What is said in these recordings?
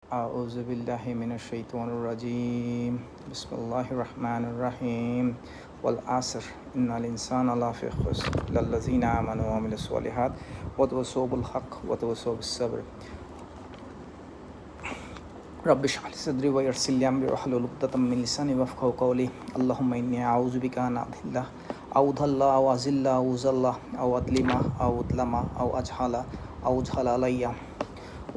أعوذ بالله من الشيطان الرجيم بسم الله الرحمن الرحيم والعصر إن الإنسان لفي خسر إلا الذين آمنوا وعملوا الصالحات وتواصوا بالحق وتواصوا بالصبر رب اشرح لي صدري ويسر لي أمري واحلل عقدة من لساني يفقهوا قولي اللهم إني أعوذ بك أن أضل أو أضل أو أزل أو أزل أو أظلم أو أظلم أو أجهل علي.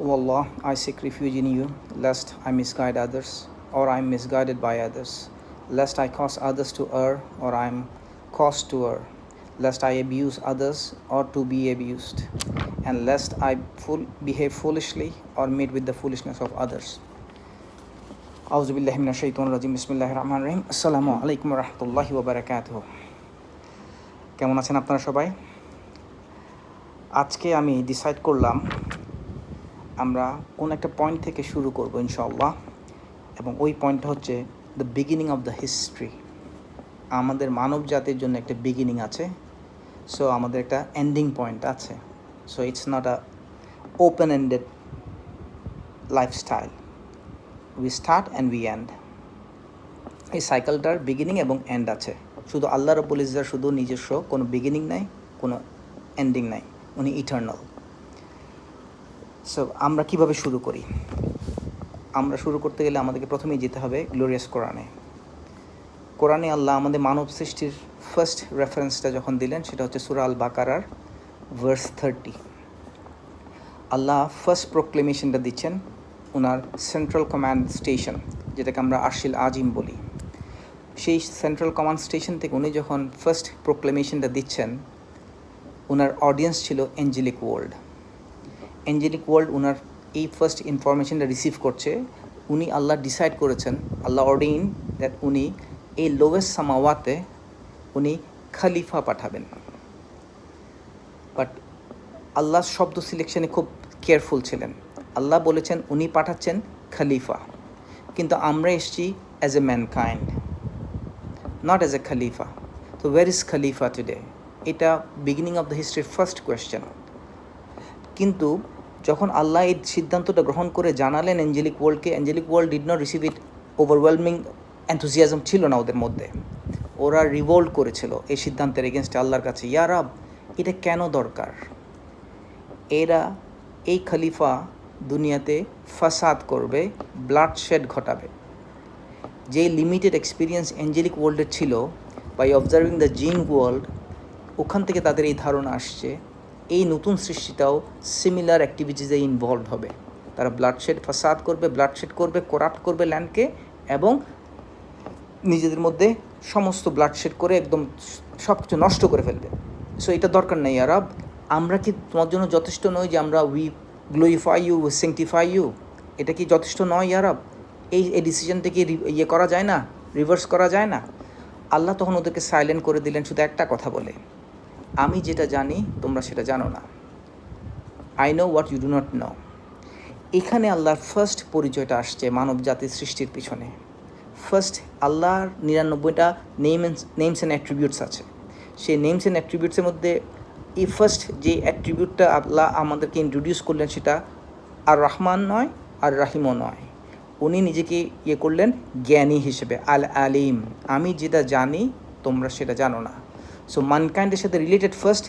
O Allah, I seek refuge in you, lest I misguide others, or I am misguided by others, lest I cause others to err, or I am caused to err, lest I abuse others, or to be abused, and lest I behave foolishly, or meet with the foolishness of others. A'udhu billahi minash shaitanir rajim. Bismillahir rahmanir rahim. Assalamu alaikum wa rahmatullahi wa barakatuh. কেমন আছেন আপনারা সবাই? আজকে আমি decide করলাম আমরা কোন একটা পয়েন্ট থেকে শুরু করব ইনশাআল্লাহ, এবং ওই পয়েন্টটা হচ্ছে the beginning of the history. আমাদের মানব জাতির জন্য একটা বিগিনিং আছে, সো আমাদের একটা এন্ডিং পয়েন্ট আছে। So it's not a open ended lifestyle, we start and we and. এই সাইকেলটার বিগিনিং এবং এন্ড আছে। শুধু আল্লাহ রাব্বুল ইজ্জার শুধু নিজস্ব কোনো বিগিনিং নাই, কোনো এন্ডিং নাই, উনি ইটারনাল। সো আমরা কিভাবে শুরু করি? আমরা শুরু করতে গেলে আমাদেরকে প্রথমেই যেতে হবে গ্লোরিয়াস কোরআনে। কোরআনে আল্লাহ আমাদের মানব সৃষ্টির ফার্স্ট রেফারেন্সটা যখন দিলেন সেটা হচ্ছে সূরা আল বাকারার ভার্স 30। আল্লাহ ফার্স্ট প্রোক্লেমেশনটা দিচ্ছেন ওনার সেন্ট্রাল কমান্ড স্টেশন, যেটাকে আমরা আরশিল আজিম বলি। সেই সেন্ট্রাল কমান্ড স্টেশন থেকে উনি যখন ফার্স্ট প্রোক্লেমেশনটা দিচ্ছেন, ওনার অডিয়েন্স ছিল অ্যাঞ্জেলিক ওয়ার্ল্ড। অ্যাঞ্জেলিক ওয়ার্ল্ড ওনার এই ফার্স্ট ইনফরমেশনটা রিসিভ করছে। উনি আল্লাহ ডিসাইড করেছেন, আল্লাহ অর্ডিন দ্যাট উনি এই লোয়েস্ট সামাওয়াতে উনি খলিফা পাঠাবেন। বাট আল্লাহ শব্দ সিলেকশনে খুব কেয়ারফুল ছিলেন। আল্লাহ বলেছেন উনি পাঠাচ্ছেন খলিফা, কিন্তু আমরা এসেছি as a mankind, not as a খলিফা। তো ওয়্যার ইজ খলিফা টুডে? এটা বিগিনিং অফ দ্য হিস্ট্রির ফার্স্ট কোয়েশ্চেন। কিন্তু যখন আল্লাহ এই সিদ্ধান্তটা গ্রহণ করে জানালেন অ্যাঞ্জেলিক ওয়ার্ল্ডকে, angelic world did not receive it. Overwhelming enthusiasm ছিল না ওদের মধ্যে। ওরা রিভোল্ট করেছিল এই সিদ্ধান্তের এগেনস্টে আল্লাহর কাছে। ইয়া রাব, এটা কেন দরকার? এরা এই খলিফা দুনিয়াতে ফাসাদ করবে, ব্লাড শেড ঘটাবে। যে লিমিটেড এক্সপিরিয়েন্স অ্যাঞ্জেলিক ওয়ার্ল্ডের ছিল বাই অবজার্ভিং দ্য জিন ওয়ার্ল্ড, ওখান থেকে তাদের এই ধারণা আসছে এই নতুন সৃষ্টিটাও সিমিলার অ্যাক্টিভিটিসে ইনভলভ হবে। তারা ব্লাডশেড ফাসাদ করবে, ব্লাডশেড করবে, করাপ্ট করবে ল্যান্ডকে, এবং নিজেদের মধ্যে সমস্ত ব্লাডশেড করে একদম সব কিছু নষ্ট করে ফেলবে। সো এটা দরকার নেই। আরব, আমরা কি তোমার জন্য যথেষ্ট নয় যে আমরা we glorify you, we sanctify you? এটা কি যথেষ্ট নয় আরব? এই ডিসিশনটাকে ইয়ে করা যায় না, রিভার্স করা যায় না? আল্লাহ তখন ওদেরকে সাইলেন্ট করে দিলেন শুধু একটা কথা বলে, আমি যেটা জানি তোমরা সেটা জানো না। I know what you do not know. এখানে আল্লাহর ফার্স্ট পরিচয়টা আসছে মানব জাতির সৃষ্টির পিছনে। ফার্স্ট আল্লাহর 99টা নেমস অ্যান্ড অ্যাট্রিবিউটস আছে। সেই নেমস অ্যান্ড অ্যাট্রিবিউটসের মধ্যে এই ফার্স্ট যে অ্যাট্রিবিউটটা আল্লাহ আমাদেরকে ইন্ট্রোডিউস করলেন সেটা আর রহমান নয়, আর রাহিমও নয়। উনি নিজেকে ইয়ে করলেন জ্ঞানী হিসেবে, আল আলিম। আমি যেটা জানি তোমরা সেটা জানো না। সো মানকাইন্ডের সাথে রিলেটেড ফার্স্ট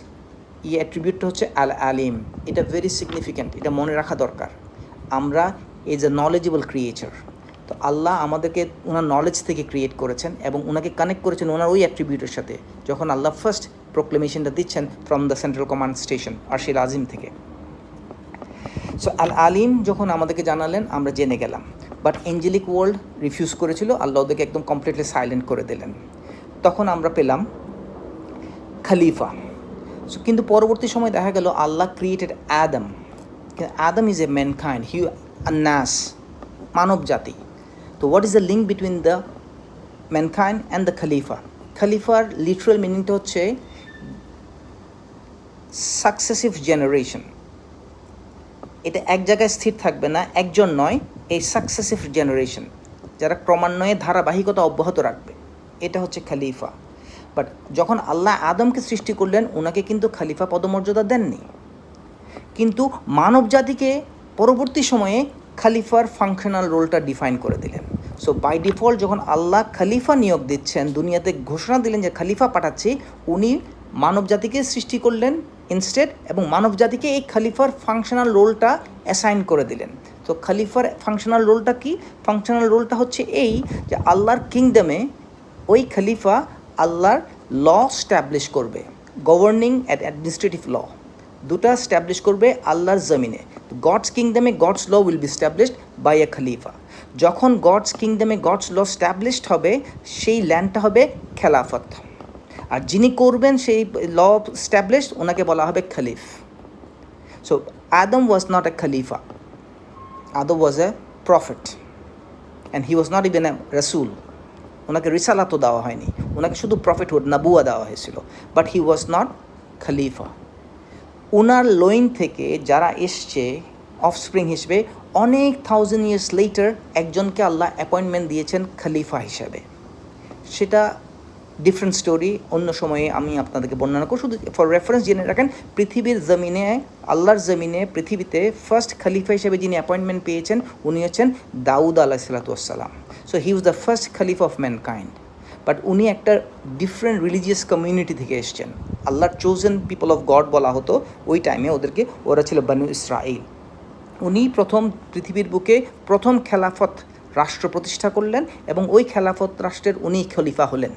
এই অ্যাট্রিবিউটটা হচ্ছে আল আলিম। এটা ভেরি সিগনিফিক্যান্ট, এটা মনে রাখা দরকার। আমরা এজ এ নলেজেবল ক্রিয়েচার। তো আল্লাহ আমাদেরকে ওনার নলেজ থেকে ক্রিয়েট করেছেন এবং ওনাকে কানেক্ট করেছেন ওনার ওই অ্যাট্রিবিউটের সাথে, যখন আল্লাহ ফার্স্ট প্রোক্লেমেশনটা দিচ্ছেন from the central command station আরশিল আজিম থেকে। সো আল আলিম যখন আমাদেরকে জানালেন আমরা জেনে গেলাম। বাট অ্যাঞ্জেলিক ওয়ার্ল্ড রিফিউজ করেছিল, আল্লাহ ওদেরকে একদম কমপ্লিটলি সাইলেন্ট করে দিলেন। তখন আমরা পেলাম খলিফা। সো কিন্তু পরবর্তী সময় দেখা গেল আল্লাহ created Adam. Adam is a mankind, নাস, মানব জাতি। তো what is the link between the mankind and the খলিফা? খলিফার লিটারাল মিনিংটা হচ্ছে সাকসেসিভ জেনারেশন। এটা এক জায়গায় স্থির থাকবে না, একজন নয়, এই সাকসেসিভ জেনারেশন যারা ক্রমান্বয়ে ধারাবাহিকতা অব্যাহত রাখবে, এটা হচ্ছে খলিফা। বাট যখন আল্লাহ আদমকে সৃষ্টি করলেন ওনাকে কিন্তু খলিফা পদমর্যাদা দেননি, কিন্তু মানব জাতিকে পরবর্তী সময়ে খালিফার ফাংশনাল রোলটা ডিফাইন করে দিলেন। সো বাই ডিফল্ট যখন আল্লাহ খলিফা নিয়োগ দিচ্ছেন, দুনিয়াতে ঘোষণা দিলেন যে খলিফা পাঠাচ্ছি, উনি মানব জাতিকে সৃষ্টি করলেন ইনস্টেড, এবং মানব জাতিকে এই খলিফার ফাংশনাল রোলটা অ্যাসাইন করে দিলেন। তো খলিফার ফাংশনাল রোলটা কি? ফাংশনাল রোলটা হচ্ছে এই যে আল্লাহর কিংডমে ওই খলিফা আল্লাহর ল স্ট্যাবলিশ করবে, গভর্নিং অ্যান্ড অ্যাডমিনিস্ট্রেটিভ ল, দুটা স্ট্যাবলিশ করবে আল্লাহর জমিনে। গডস কিংডমে God's law will be established by a খলিফা। যখন গডস কিংডমে গডস ল স্ট্যাবলিশড হবে, সেই ল্যান্ডটা হবে খেলাফত। আর যিনি করবেন সেই ল স্ট্যাবলিশ, ওনাকে বলা হবে খলিফ। So Adam was not a খলিফা, Adam was a prophet, and he was not even a রসুল। ওনাকে রিসালাতও দেওয়া হয়নি, ওনাকে শুধু প্রফেটহুড, নাবুয়া দেওয়া হয়েছিল, but he was not Khalifa. Owner loin থেকে যারা এসছে অফস্প্রিং হিসেবে, অনেক 1000 years লেটার একজনকে আল্লাহ অ্যাপয়েন্টমেন্ট দিয়েছেন খলিফা হিসাবে। সেটা ডিফারেন্ট স্টোরি, অন্য সময়ে আমি আপনাদেরকে বর্ণনা করব। শুধু ফর রেফারেন্স জেনে রাখেন, পৃথিবীর জমিনে, আল্লাহর জমিনে পৃথিবীতে ফার্স্ট খলিফা হিসেবে যিনি অ্যাপয়েন্টমেন্ট পেয়েছেন, উনি হচ্ছেন দাউদ আলাইহিসসালাম। So he was the first খলিফা অফ ম্যানকাইন্ড। বাট উনি একটা ডিফারেন্ট রিলিজিয়াস কমিউনিটি থেকে এসছেন। আল্লাহর চোজেন পিপল অফ গড বলা হতো ওই টাইমে ওদেরকে, ওরা ছিল বানু ইসরাইল। উনি প্রথম পৃথিবীর বুকে প্রথম খেলাফত রাষ্ট্র প্রতিষ্ঠা করলেন, এবং ওই খেলাফত রাষ্ট্রের উনি খলিফা হলেন।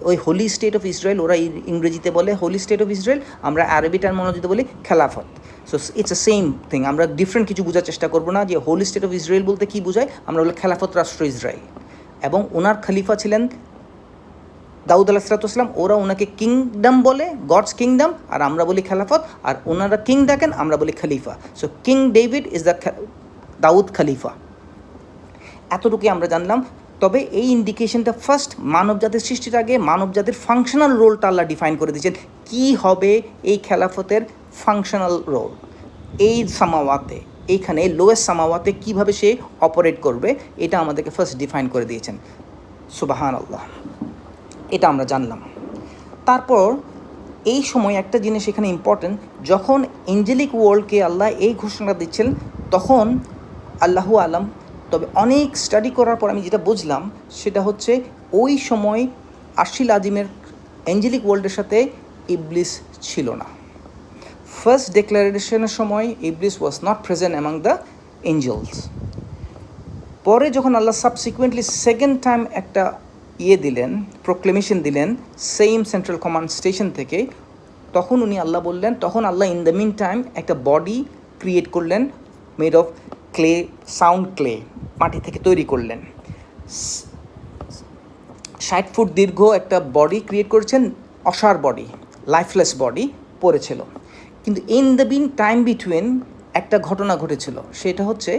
ওই হোলি স্টেট অফ ইসরায়েল, ওরা ইংরেজিতে বলে হোলি স্টেট অফ ইসরায়েল, আমরা আরবি টার্মিনোলজিতে বলি খেলাফত। So it's a same thing. আমরা ডিফারেন্ট কিছু বোঝার চেষ্টা করবো না যে হোলি স্টেট অফ ইসরায়েল বলতে কী বোঝায়, আমরা বলি খেলাফত রাষ্ট্র ইসরায়েল। এবং ওনার খলিফা ছিলেন দাউদ আলাইহিসসালাম। ওরা ওনাকে কিংডম বলে, গডস কিংডম, আর আমরা বলি খেলাফত। আর ওনারা কিং ডাকেন, আমরা বলি খলিফা। So king David is the দাউদ খলিফা। এতটুকুই আমরা জানলাম। তবে এই ইন্ডিকেশনটা ফার্স্ট মানব জাতির সৃষ্টির আগে মানব জাতির ফাংশনাল রোলটা আল্লাহ ডিফাইন করে দিয়েছেন। কী হবে এই খেলাফতের ফাংশনাল রোল এই সামাওয়াতে, এইখানে লোয়েস্ট সামাওয়াতে কীভাবে সে অপারেট করবে, এটা আমাদেরকে ফার্স্ট ডিফাইন করে দিয়েছেন। সুবহানাল্লাহ, এটা আমরা জানলাম। তারপর এই সময় একটা জিনিস এখানে ইম্পর্টেন্ট, যখন এঞ্জেলিক ওয়ার্ল্ডকে আল্লাহ এই ঘোষণা দিচ্ছেন, তখন আল্লাহু আলাম, তবে অনেক স্টাডি করার পর আমি যেটা বুঝলাম সেটা হচ্ছে ওই সময় আরশিল আজিমের এঞ্জেলিক ওয়ার্ল্ডের সাথে ইবলিস ছিল না। ফার্স্ট ডিক্লারেশনের সময় ইবলিস was not present among the angels. পরে যখন আল্লাহ সাবসিকুয়েন্টলি সেকেন্ড টাইম একটা দিলেন, প্রোক্লেমেশন দিলেন সেম সেন্ট্রাল কমান্ড স্টেশন থেকে, তখন উনি আল্লাহ বললেন, তখন আল্লাহ ইন দ্য মিন টাইম একটা বডি ক্রিয়েট করলেন, made of clay, sound clay, মাটি থেকে তৈরি করলেন। 60 ফুট দীর্ঘ একটা বডি ক্রিয়েট করেছেন, অসার বডি, লাইফলেস বডি পড়েছিল। কিন্তু in the meantime between একটা ঘটনা ঘটেছিল, সেটা হচ্ছে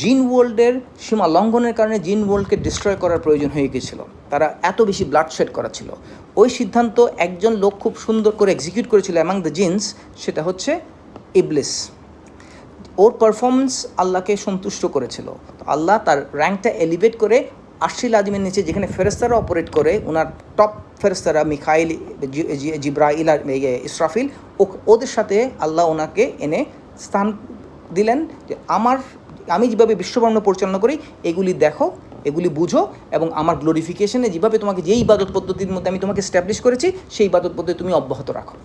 জিন ওয়ার্ল্ডের সীমা লঙ্ঘনের কারণে জিন ওয়ার্ল্ডকে ডিস্ট্রয় করার প্রয়োজন হয়ে গেছিলো। তারা এত বেশি ব্লাডশেড করা ছিল। ওই সিদ্ধান্ত একজন লোক খুব সুন্দর করে এক্সিকিউট করেছিল অ্যামাং দ্য জিনস, সেটা হচ্ছে ইবলিস। ওর পারফরমেন্স আল্লাহকে সন্তুষ্ট করেছিল। আল্লাহ তার র্যাঙ্কটা এলিভেট করে আরশিল আজিমের নিচে যেখানে ফেরেস্তারা অপারেট করে, ওনার টপ ফেরেস্তারা মিখাইল, জিব্রাইল আর ইসরাফিল, ওদের সাথে আল্লাহ ওনাকে এনে স্থান দিলেন যে আমি যেভাবে বিশ্বব্রহ্মাণ্ড পরিচালনা করি, এগুলি দেখো, এগুলি বুঝো, এবং আমার গ্লোরিফিকেশনে যেভাবে তোমাকে যেই ইবাদত পদ্ধতির মধ্যে আমি তোমাকে স্ট্যাবলিশ করেছি, সেই ইবাদত পদ্ধতি তুমি অব্যাহত রাখো।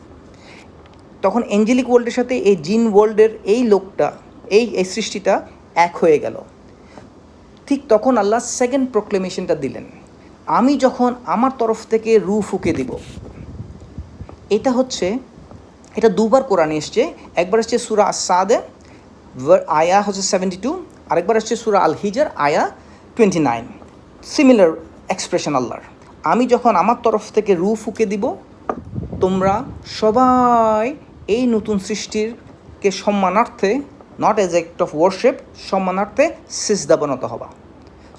তখন এঞ্জেলিক ওয়ার্ল্ডের সাথে এই জিন ওয়ার্ল্ডের এই লোকটা, এই সৃষ্টিটা এক হয়ে গেল। ঠিক তখন আল্লাহ সেকেন্ড প্রোক্লেমেশনটা দিলেন, আমি যখন আমার তরফ থেকে রূহ ফুঁকে দিব। এটা দুবার কোরআনে এসছে। একবার এসছে সূরা আস-সাদে আয়া হচ্ছে 72, আরেকবার এসছে সূরা আল হিজর আয়া 29। সিমিলার এক্সপ্রেশন আল্লাহর, আমি যখন আমার তরফ থেকে রূহ ফুঁকে দিব, তোমরা সবাই এই নতুন সৃষ্টিরকে সম্মানার্থে, not as act of worship, সম্মানার্থে সিজদাবনত হবা।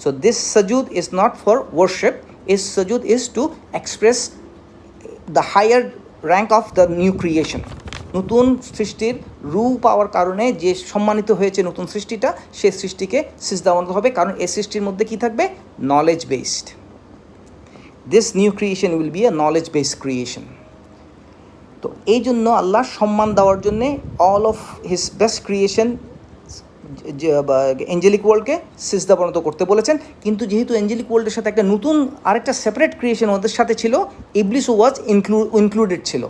সো দিস সাজুদ is not for worship, this সাজুদ is to express the higher rank of the new creation. নতুন সৃষ্টির রূহ পাওয়ার কারণে যে সম্মানিত হয়েছে নতুন সৃষ্টিটা, সে সৃষ্টিকে সিজদাবনত হবে, কারণ এই সৃষ্টির মধ্যে কী থাকবে? Knowledge based. This new creation will be a knowledge based creation. তো এই জন্য আল্লাহ সম্মান দেওয়ার জন্যে all of his best creation angelic ওয়ার্ল্ডকে সিজদা পর্যন্ত করতে বলেছেন। কিন্তু যেহেতু এঞ্জেলিক ওয়ার্ল্ডের সাথে একটা নতুন আরেকটা সেপারেট ক্রিয়েশন ওদের সাথে ছিল, ইবলিস ওয়াজ ইনক্লুডেড ছিল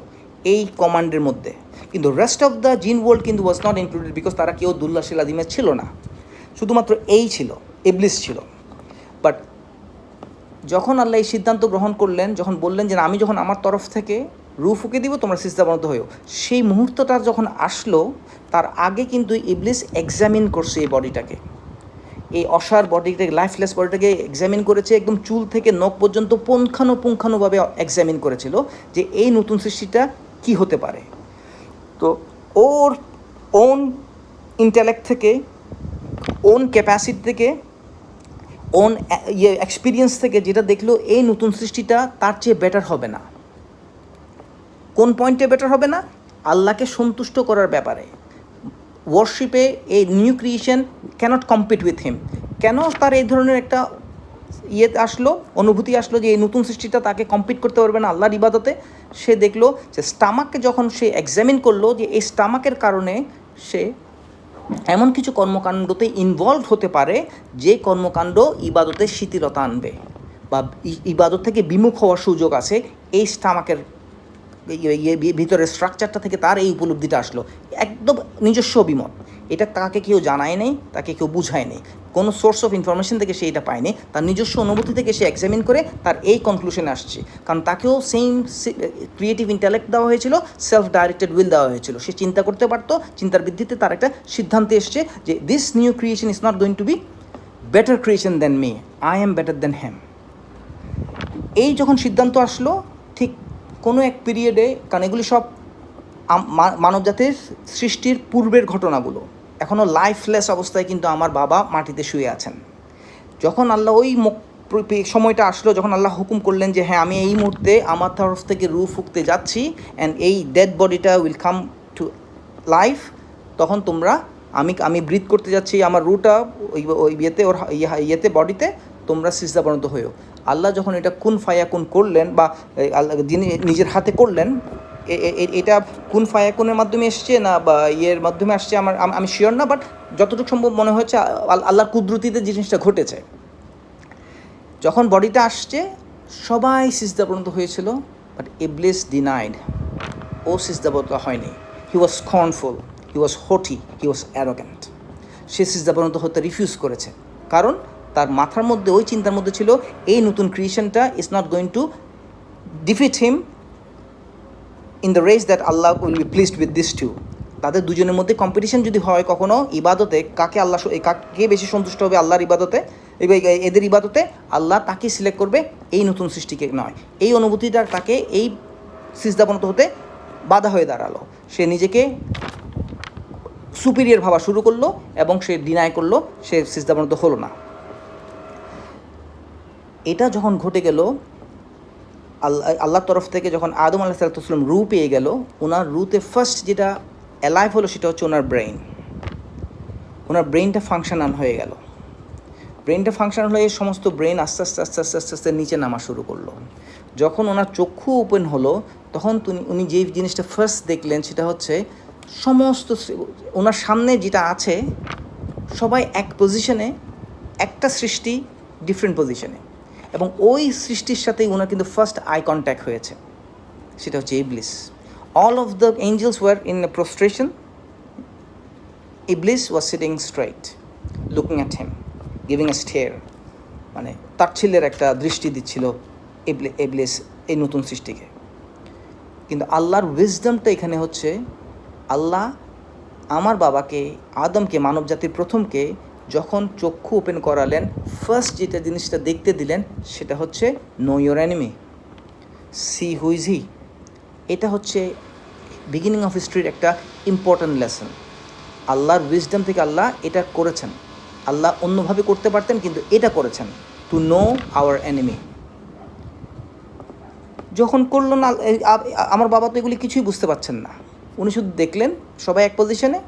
এই কমান্ডের মধ্যে, কিন্তু রেস্ট অফ দ্য জিন ওয়ার্ল্ড কিন্তু ওয়াজ নট ইনক্লুডেড, বিকজ তারা কেউ দুল্লাশিল আদিমে ছিল না, শুধুমাত্র এই ছিল, ইবলিস ছিল। বাট যখন আল্লাহ এই সিদ্ধান্ত গ্রহণ করলেন, যখন বললেন যে আমি যখন আমার তরফ থেকে রূহ ফুঁকে দিব তোমরা সিজদাবনত হয়েও, সেই মুহূর্তটা যখন আসলো তার আগে কিন্তু ইবলিস এক্সামিন করছে এই বডিটাকে, এই অসার বডিটাকে, লাইফলেস বডিটাকে এক্সামিন করেছে, একদম চুল থেকে নখ পর্যন্ত পুঙ্খানুপুঙ্খানুভাবে এক্সামিন করেছিল যে এই নতুন সৃষ্টিটা কি হতে পারে। তো ওর ওন ইন্টেলেক্ট থেকে, ওন ক্যাপাসিটি থেকে, ওন এক্সপিরিয়েন্স থেকে যেটা দেখলো এই নতুন সৃষ্টিটা তার চেয়ে বেটার হবে না। কোন পয়েন্টে বেটার হবে না? আল্লাহকে সন্তুষ্ট করার ব্যাপারে, ওয়ার্শিপে এই new creation cannot compete with him. কেন তার এই ধরনের একটা আসলো, অনুভূতি আসলো যে এই নতুন সৃষ্টিটা তাকে কম্পিট করতে পারবে না আল্লাহর ইবাদতে? সে দেখলো যে স্টামাককে যখন সে এক্সামিন করলো যে এই স্টামাকের কারণে সে এমন কিছু কর্মকাণ্ডতে ইনভলভ হতে পারে যে কর্মকাণ্ড ইবাদতে শিথিলতা আনবে বা ইবাদত থেকে বিমুখ হওয়ার সুযোগ আছে, এই স্টামাকের ভিতরের স্ট্রাকচারটা থেকে তার এই উপলব্ধিটা আসলো, একদম নিজস্ব অভিমত। এটা তাকে কেউ জানায় নেই, তাকে কেউ বুঝায় নেই, কোনো সোর্স অফ ইনফরমেশন থেকে সে এটা পায়নি, তার নিজস্ব অনুভূতি থেকে সে এক্সামিন করে তার এই কনক্লুশনে আসছে। কারণ তাকেও সেম ক্রিয়েটিভ ইন্টেলেক্ট দেওয়া হয়েছিল, সেলফ ডাইরেক্টেড উইল দেওয়া হয়েছিল, সে চিন্তা করতে পারতো, চিন্তার ভিত্তিতে তার একটা সিদ্ধান্তে এসছে যে this new creation is not going to be better creation than me, I am better than him. এই যখন সিদ্ধান্ত আসলো, ঠিক কোনো এক পিরিয়ডে, কারণ এগুলি সব মানবজাতির সৃষ্টির পূর্বের ঘটনাগুলো, এখনও লাইফলেস অবস্থায় কিন্তু আমার বাবা মাটিতে শুয়ে আছেন। যখন আল্লাহ ওই সময়টা আসলো, যখন আল্লাহ হুকুম করলেন যে হ্যাঁ আমি এই মুহূর্তে আমার তরফ থেকে রূহ ফুঁকতে যাচ্ছি অ্যান্ড এই ডেড বডিটা উইল কাম টু লাইফ, তখন তোমরা আমি ব্রিথ করতে যাচ্ছি আমার রুটা ওই ইয়েতে বডিতে, তোমরা সিজদাবনত হয়েও। আল্লাহ যখন এটা কুন ফায়াকুন করলেন, বা আল্লাহ যিনি নিজের হাতে করলেন, এটা কুন ফায়াকুনের মাধ্যমে এসছে না বা ইয়ের মাধ্যমে আসছে আমি শিওর না, বাট যতটুকু সম্ভব মনে হচ্ছে আল্লাহর কুদরতিতে জিনিসটা ঘটেছে। যখন বডিটা আসছে সবাই সিজদাবনত হয়েছিল, বাট ইবলিস ডিনাইড, ও সিজদাবনত হয়নি। হি ওয়াজ স্কর্নফুল, হি ওয়াজ হটি, হি ওয়াজ অ্যারোগ্যান্ট। সে সিজদাবনত হতে রিফিউজ করেছে, কারণ তার মাথার মধ্যে ওই চিন্তার মধ্যে ছিল এই নতুন ক্রিয়েশনটা is not going to defeat him in the race that Allah will be pleased with this too. তাদের দুজনের মধ্যে কম্পিটিশন যদি হয় কখনো ইবাদতে, কাকে বেশি সন্তুষ্ট হবে আল্লাহর ইবাদতে, এদের ইবাদতে, আল্লাহ তাকে সিলেক্ট করবে, এই নতুন সৃষ্টিকে নয়। এই অনুভূতিটা তাকে এই সিজদাবনত হতে বাধা হয়ে দাঁড়ালো। সে নিজেকে সুপিরিয়র ভাবা শুরু করলো এবং সে ডিনাই করলো, সে সিজদাবনত হলো না। এটা যখন ঘটে গেল, আল্লাহর তরফ থেকে যখন আদম আলাইহিসসালাম রূহ পেয়ে গেল, ওনার রূতে ফার্স্ট যেটা অ্যালাইভ হলো সেটা হচ্ছে ওনার ব্রেইন। ওনার ব্রেইনটা ফাংশনাল হয়ে গেল। ব্রেইনটা ফাংশনাল হয়ে সমস্ত ব্রেইন আস্তে আস্তে আস্তে আস্তে আস্তে আস্তে নিচে নামা শুরু করলো। যখন ওনার চক্ষু ওপেন হলো, তখন উনি যেই জিনিসটা ফার্স্ট দেখলেন সেটা হচ্ছে সমস্ত ওনার সামনে যেটা আছে সবাই এক পজিশনে, একটা সৃষ্টি ডিফারেন্ট পজিশনে, এবং ওই সৃষ্টির সাথেই ওনার কিন্তু ফার্স্ট আই কন্ট্যাক্ট হয়েছে, সেটা হচ্ছে Iblis. All of the angels were in a prostration, Iblis was sitting straight looking at him, giving a stare, মানে তাচ্ছিল্যের একটা দৃষ্টি দিচ্ছিল ইবলিস এই নতুন সৃষ্টিকে। কিন্তু আল্লাহর উইজডমটা এখানে হচ্ছে, আল্লাহ আমার বাবাকে, আদমকে, মানবজাতির প্রথমকে যখন চক্ষু ওপেন করালেন, ফার্স্ট যেটা জিনিসটা দেখতে দিলেন সেটা হচ্ছে know your enemy, see who is he. এটা হচ্ছে বিগিনিং অফ হিস্ট্রির একটা ইম্পর্ট্যান্ট লেসন। আল্লাহর উইজডম থেকে আল্লাহ এটা করেছেন। আল্লাহ অন্যভাবে করতে পারতেন, কিন্তু এটা করেছেন, টু নো আওয়ার এনিমি। যখন করলো না, আমার বাবা তো এগুলি কিছুই বুঝতে পারছেন না, উনি শুধু দেখলেন সবাই এক পজিশনে,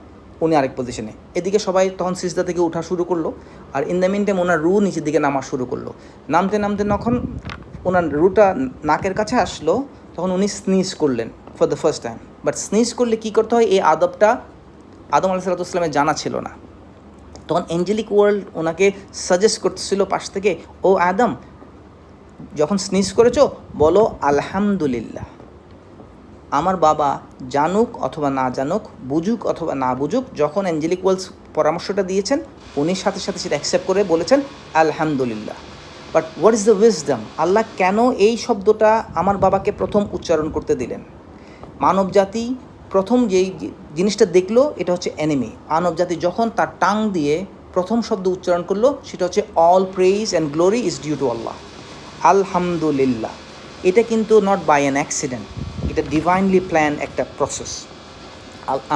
উনি আরেক পজিশনে। এদিকে সবাই তখন সিজদা থেকে ওঠা শুরু করলো, আর ইন দ্য মিন টাইম ওনার রু নিচের দিকে নামা শুরু করলো। নামতে নামতে যখন ওনার রুটা নাকের কাছে আসলো, তখন উনি স্নিজ করলেন for the first time. But sneeze করলে কী করতে হয়, এই আদবটা আদম আলাইহিসসালামের জানা ছিল না। তখন অ্যাঞ্জেলিক ওয়ার্ল্ড ওনাকে সাজেস্ট করতেছিল পাশ থেকে, ও আদম, যখন স্নিজ করেছো বলো আলহামদুলিল্লাহ। আমার বাবা জানুক অথবা না জানুক, বুঝুক অথবা না বুঝুক, যখন অ্যাঞ্জেলিক ওয়ার্ল্ডস পরামর্শটা দিয়েছেন উনি সাথে সাথে সেটা অ্যাকসেপ্ট করে বলেছেন আলহামদুলিল্লাহ। But what is the wisdom? Allah কেন এই শব্দটা আমার বাবাকে প্রথম উচ্চারণ করতে দিলেন? মানবজাতি প্রথম যেই জিনিসটা দেখলো এটা হচ্ছে এনিমি। মানবজাতি যখন তার টাং দিয়ে প্রথম শব্দ উচ্চারণ করলো সেটা হচ্ছে all praise and glory is due to Allah, আলহামদুলিল্লাহ। এটা কিন্তু নট বাই অ্যান অ্যাক্সিডেন্ট, এটা ডিভাইনলি প্ল্যান একটা প্রসেস।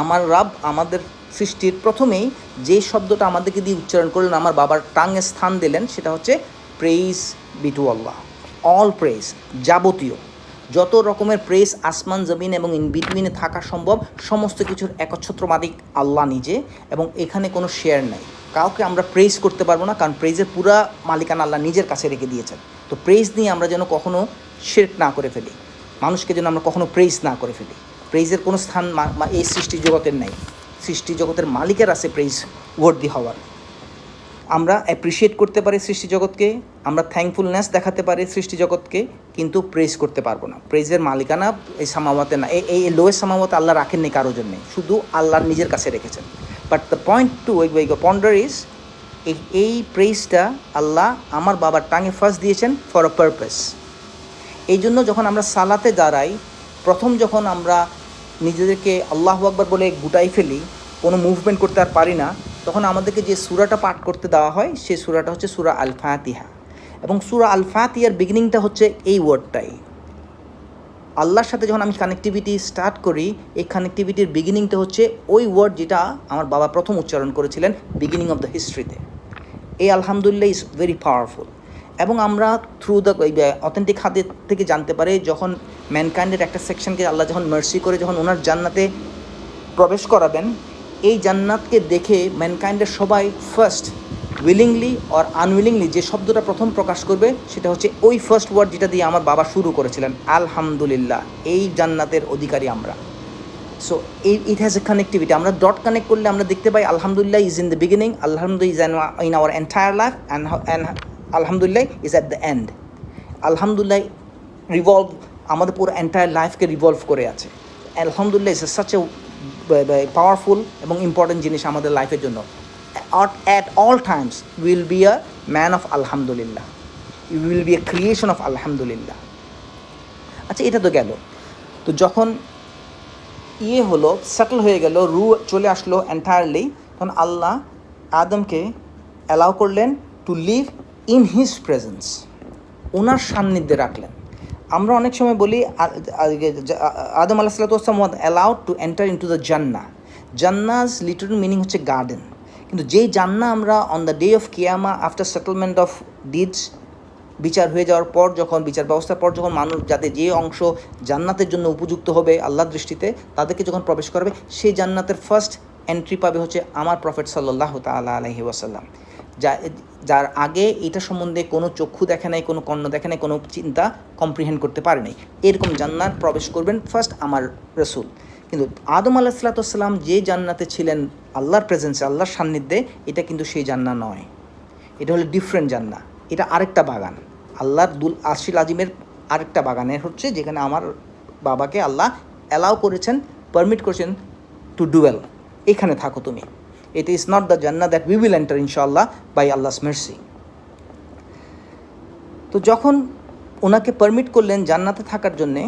আমার রাব আমাদের সৃষ্টির প্রথমেই যে শব্দটা আমাদেরকে দিয়ে উচ্চারণ করলেন, আমার বাবার টাঙে স্থান দিলেন, সেটা হচ্ছে প্রেইজ বি টু আল্লাহ। অল প্রেইজ, যাবতীয় যত রকমের প্রেস আসমান জমিন এবং ইন বিটুইনে থাকা সম্ভব সমস্ত কিছুর একচ্ছত্র মালিক আল্লাহ নিজে, এবং এখানে কোনো শেয়ার নাই। কাউকে আমরা প্রেইজ করতে পারবো না, কারণ প্রেইজের পুরা মালিকানা আল্লাহ নিজের কাছে রেখে দিয়েছেন। তো প্রেইজ নিয়ে আমরা যেন কখনো শিরক না করে ফেলি, মানুষকে যেন আমরা কখনো প্রেইজ না করে ফেলি। প্রেইজের কোনো স্থান এই সৃষ্টি জগতের নাই। সৃষ্টি জগতের মালিকের আছে প্রেইজ ওয়ার্দি হওয়ার। আমরা অ্যাপ্রিসিয়েট করতে পারি সৃষ্টি জগৎকে, আমরা থ্যাঙ্কফুলনেস দেখাতে পারি সৃষ্টি জগৎকে, কিন্তু প্রেজ করতে পারবো না। প্রেজের মালিকানা এই সামাওয়াতে না, এই লোয়ের সামাওয়াতে আল্লাহ রাখেননি কারোর জন্যে, শুধু আল্লাহর নিজের কাছে রেখেছেন। But the point two ponder is, এই প্রেজটা আল্লাহ আমার বাবার টাঙে ফার্স্ট দিয়েছেন ফর আ পারপাস। এই জন্য যখন আমরা সালাতে দাঁড়াই, প্রথম যখন আমরা নিজেদেরকে আল্লাহু আকবার বলে গুটাই ফেলি, কোনো মুভমেন্ট করতে আর পারি না, তখন আমাদেরকে যে সূরাটা পাঠ করতে দেওয়া হয় সেই সূরাটা হচ্ছে সূরা আল ফাতিহা। এবং সূরা আল ফাতিহার বিগিনিংটা হচ্ছে এই ওয়ার্ডটাই। আল্লাহর সাথে যখন আমি কানেক্টিভিটি স্টার্ট করি, এই কানেক্টিভিটির বিগিনিংটা হচ্ছে ওই ওয়ার্ড যেটা আমার বাবা প্রথম উচ্চারণ করেছিলেন বিগিনিং অফ দ্য হিস্ট্রিতে। এই আলহামদুলিল্লাহ ইজ ভেরি পাওয়ারফুল। এবং আমরা থ্রু দ্য অথেন্টিক হাদিস থেকে জানতে পারি, যখন ম্যানকাইন্ডের একটা সেকশনকে আল্লাহ যখন মার্সি করে যখন ওনার জান্নাতে প্রবেশ করাবেন, এই জান্নাতকে দেখে ম্যানকাইন্ডের সবাই ফার্স্ট উইলিংলি অর আনউইলিংলি যে শব্দটা প্রথম প্রকাশ করবে সেটা হচ্ছে ওই ফার্স্ট ওয়ার্ড যেটা দিয়ে আমার বাবা শুরু করেছিলেন, আলহামদুলিল্লাহ। এই জান্নাতের অধিকারী আমরা। So it has a connectivity. আমরা ডট কানেক্ট করলে আমরা দেখতে পাই আলহামদুলিল্লাহ ইজ ইন দ্য বিগিনিং, আলহামদুলিল্লাহ is in our entire life, and আলহামদুলিল্লাহ ইজ অ্যাট দ্য এন্ড। আলহামদুলিল্লাহ রিভলভ আমাদের পুরো এন্টায়ার লাইফকে রিভলভ করে আছে। আলহামদুলিল্লাহ ইজ সাচ এ পাওয়ারফুল এবং ইম্পর্টেন্ট জিনিস আমাদের লাইফের জন্য। At all times will be a man of আলহামদুলিল্লাহ, you will be a creation of আলহামদুলিল্লাহ। আচ্ছা, এটা তো গেল। তো যখন হলো, সেটেল হয়ে গেল, রু চলে আসলো এন্টায়ারলি, তখন আল্লাহ আদমকে অ্যালাউ করলেন to live in his presence, ওনার সান্নিধ্যে রাখলেন। আমরা অনেক সময় বলি আদম আলাইহিস সালাতু ওয়াস সালাম was allowed to enter into the জান্নাহ। জান্নাহ's লিটারাল মিনিং হচ্ছে গার্ডেন। কিন্তু যেই জান্নাহ আমরা অন দ্য ডে অফ কিয়ামা আফটার সেটেলমেন্ট অফ ডিডস, বিচার হয়ে যাওয়ার পর, যখন বিচার ব্যবস্থার পর যখন মানুষ যাতে যে অংশ জান্নাতের জন্য উপযুক্ত হবে আল্লাহর দৃষ্টিতে, তাদেরকে যখন প্রবেশ করবে, সেই জান্নাতের ফার্স্ট এন্ট্রি পাবে হচ্ছে আমার প্রফেট সাল্লাল্লাহু তাআলা আলাইহি ওয়াসাল্লাম, যার আগে এটা সম্বন্ধে কোনো চক্ষু দেখে নাই, কোনো কর্ণ দেখে নাই, কোনো চিন্তা কম্প্রিহেন্ড করতে পারে নাই। এরকম জান্নাত প্রবেশ করবেন ফার্স্ট আমার রসুল। কিন্তু আদম আলাইহিস সালাতু ওয়াস সালাম যে জান্নাতে ছিলেন আল্লাহর প্রেজেন্সে, আল্লাহর সান্নিধ্যে, এটা কিন্তু সেই জান্নাত নয়। এটা হলো ডিফারেন্ট জান্নাত। এটা আরেকটা বাগান, আল্লাহর দুল আরশিল আজিমের আরেকটা বাগানের হচ্ছে, যেখানে আমার বাবাকে আল্লাহ অ্যালাউ করেছেন, পারমিট করেছেন টু ডুয়েল, এখানে থাকো তুমি। It is not the Jannah that we will enter inshallah by Allah's mercy. তো যখন ওনাকে পারমিট করলেন জান্নাতে থাকার জন্যে,